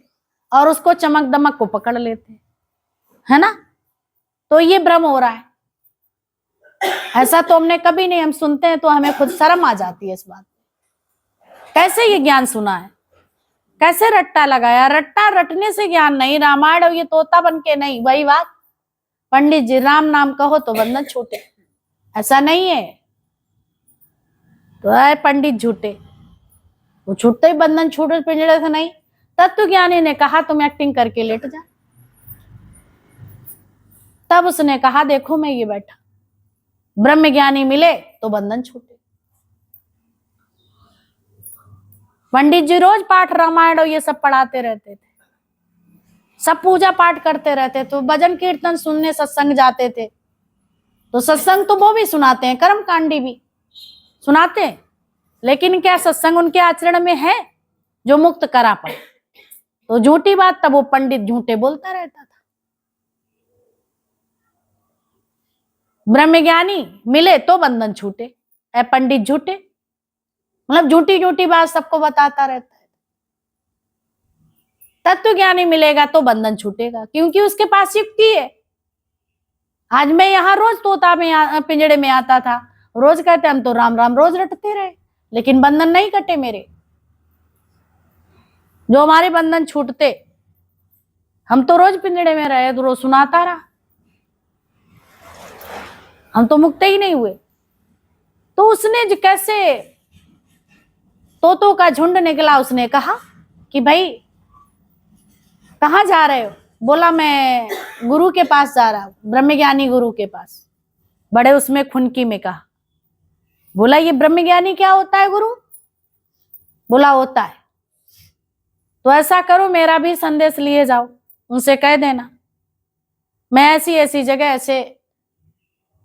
और उसको चमक दमक को पकड़ लेते हैं, है ना। तो ये भ्रम हो रहा है, ऐसा तो हमने कभी नहीं, हम सुनते हैं तो हमें खुद शर्म आ जाती है इस बात। कैसे ये ज्ञान सुना है, कैसे रट्टा लगाया, रट्टा रटने से ज्ञान नहीं, रामायण और ये तोता बन के नहीं, वही बात, पंडित जी राम नाम कहो तो बंधन छूटे, ऐसा नहीं है। तो है पंडित झूठे, वो छूटते ही बंधन छूटे पिंजड़े से नहीं। तत्व ज्ञानी ने कहा तुम एक्टिंग करके लेट जा, तब उसने कहा देखो मैं ये बैठा, ब्रह्म ज्ञानी मिले तो बंधन छूटे। पंडित जी रोज पाठ रामायण और ये सब पढ़ाते रहते थे, सब पूजा पाठ करते रहते, तो भजन कीर्तन सुनने सत्संग जाते थे, तो सत्संग तो वो भी सुनाते हैं, कर्म कांडी भी सुनाते हैं, लेकिन क्या सत्संग उनके आचरण में है जो मुक्त करा पाए? तो झूठी बात, तब वो पंडित झूठे बोलता रहता था। ब्रह्मज्ञानी मिले तो बंधन छूटे, ऐ पंडित झूठे, मतलब झूठी झूठी बात सबको बताता रहता है। तत्व ज्ञानी मिलेगा तो बंधन छूटेगा, क्योंकि उसके पास युक्ति है। आज मैं यहाँ रोज तोता में पिंजड़े में आता था, रोज कहते हम तो राम राम रोज रटते रहे, लेकिन बंधन नहीं कटे मेरे, जो हमारे बंधन छूटते, हम तो रोज पिंजड़े में रहे, तो रोज सुनाता रहा, हम तो मुक्त ही नहीं हुए। तो उसने कैसे तोतों का झुंड निकला, उसने कहा कि भाई कहाँ जा रहे हो? बोला मैं गुरु के पास जा रहा हूं, ब्रह्मज्ञानी गुरु के पास। बड़े उसमें खुनकी में कहा, बोला ये ब्रह्मज्ञानी क्या होता है गुरु? बोला होता है, तो ऐसा करो मेरा भी संदेश लिए जाओ, उनसे कह देना मैं ऐसी ऐसी जगह ऐसे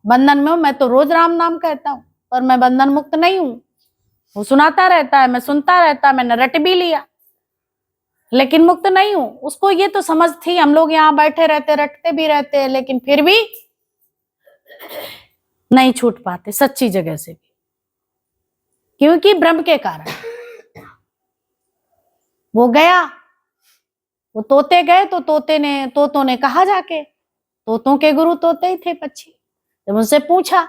बंधन में हूं, मैं तो रोज राम नाम कहता हूं पर मैं बंधन मुक्त नहीं हूं। वो सुनाता रहता है, मैं सुनता रहता, मैंने रट भी लिया लेकिन मुक्त नहीं हूं। उसको ये तो समझ थी हम लोग यहाँ बैठे रहते रटते भी रहते हैं, लेकिन फिर भी नहीं छूट पाते सच्ची जगह से भी, क्योंकि ब्रह्म के कारण। वो गया, वो तोते गए तो तोतों ने कहा जाके, तोतों के गुरु तोते ही थे पक्षी, जब उनसे पूछा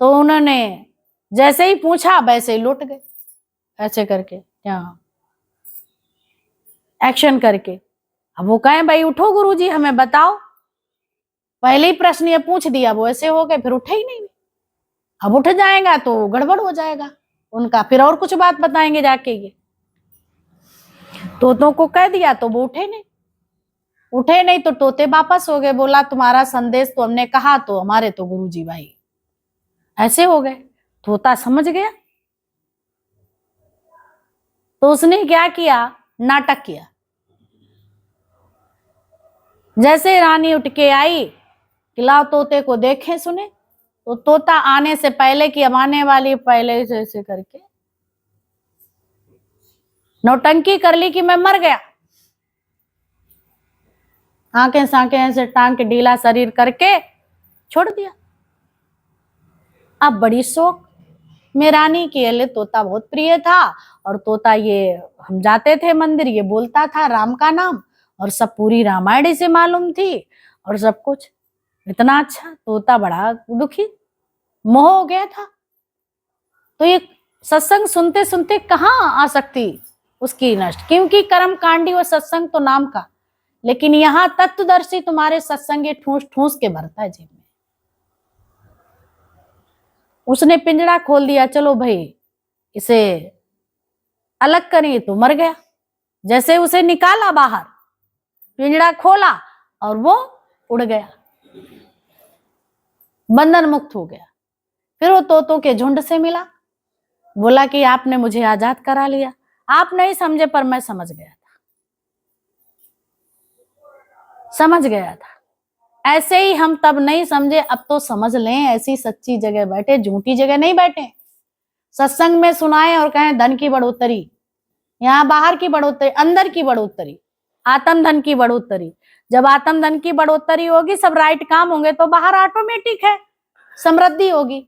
तो उन्होंने जैसे ही पूछा वैसे ही लौट गए, ऐसे करके यहाँ एक्शन करके। अब वो कहें भाई उठो गुरुजी हमें बताओ, पहले ही प्रश्न ये पूछ दिया, वो ऐसे हो गए, फिर उठे ही नहीं। अब उठ जाएगा तो गड़बड़ हो जाएगा उनका, फिर और कुछ बात बताएंगे जाके। ये तोतों को कह दिया तो वो उठे नहीं तो तोते वापस हो गए। बोला तुम्हारा संदेश तो हमने कहा तो हमारे तो गुरुजी भाई ऐसे हो गए। तोता समझ गया, तो उसने क्या किया, नाटक किया। जैसे रानी उठ के आई, खिलाओ तोते को देखे सुने, तो तोता आने से पहले कि अब आने वाली, पहले से ऐसे करके नौटंकी कर ली कि मैं मर गया। आंखें सांखें ऐसे टांग के ढीला शरीर करके छोड़ दिया। अब बड़ी शौक में रानी के लिए तोता बहुत प्रिय था, और तोता ये हम जाते थे मंदिर, ये बोलता था राम का नाम, और सब पूरी रामायण इसे मालूम थी और सब कुछ इतना अच्छा। तोता बड़ा दुखी मोह हो गया था। तो ये सत्संग सुनते सुनते कहाँ आसक्ति उसकी नष्ट, क्योंकि कर्म कांडी वो सत्संग तो नाम का, लेकिन यहाँ तत्वदर्शी तुम्हारे सत्संग ये ठूस ठूस के भरता है जेब में। उसने पिंजड़ा खोल दिया, चलो भाई इसे अलग करें, तो मर गया। जैसे उसे निकाला बाहर, पिंजड़ा खोला और वो उड़ गया, बंधन मुक्त हो गया। फिर वो तोतों के झुंड से मिला, बोला कि आपने मुझे आजाद करा लिया। आप नहीं समझे पर मैं समझ गया था, समझ गया था। ऐसे ही हम तब नहीं समझे, अब तो समझ लें। ऐसी सच्ची जगह बैठे, झूठी जगह नहीं बैठे। सत्संग में सुनाए और कहें धन की बढ़ोतरी, यहाँ बाहर की बढ़ोतरी, अंदर की बढ़ोतरी, आत्म धन की बढ़ोतरी। जब आत्म धन की बढ़ोतरी होगी, सब राइट काम होंगे, तो बाहर ऑटोमेटिक है समृद्धि होगी।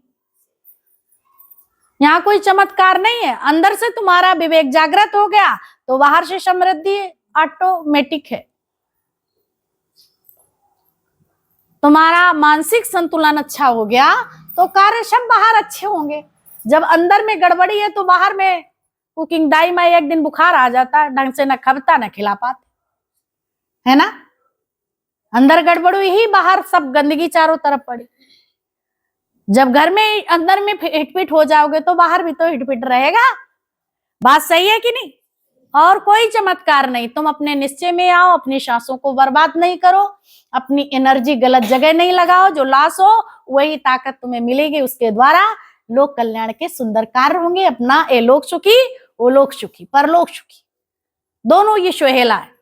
यहाँ कोई चमत्कार नहीं है। अंदर से तुम्हारा विवेक जागृत हो गया तो बाहर से समृद्धि ऑटोमेटिक है। तुम्हारा मानसिक संतुलन अच्छा हो गया तो कार्य सब बाहर अच्छे होंगे। जब अंदर में गड़बड़ी है तो बाहर में कुकिंग डाई में एक दिन बुखार आ जाता, ढंग से न खबता न खिला पाते, है ना। अंदर गड़बड़ हुई ही, बाहर सब गंदगी चारों तरफ पड़ी। जब घर में अंदर में हिटपिट हो जाओगे तो बाहर भी तो हिटपिट रहेगा। बात सही है कि नहीं। और कोई चमत्कार नहीं। तुम अपने निश्चय में आओ, अपनी सांसों को बर्बाद नहीं करो, अपनी एनर्जी गलत जगह नहीं लगाओ। जो लॉस हो वही ताकत तुम्हें मिलेगी, उसके द्वारा लोक कल्याण के सुंदर कार्य होंगे। अपना ए लोक सुखी, वो लोक सुखी, परलोक सुखी, दोनों ये सुहेला है।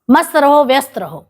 मस्त रहो, व्यस्त रहो।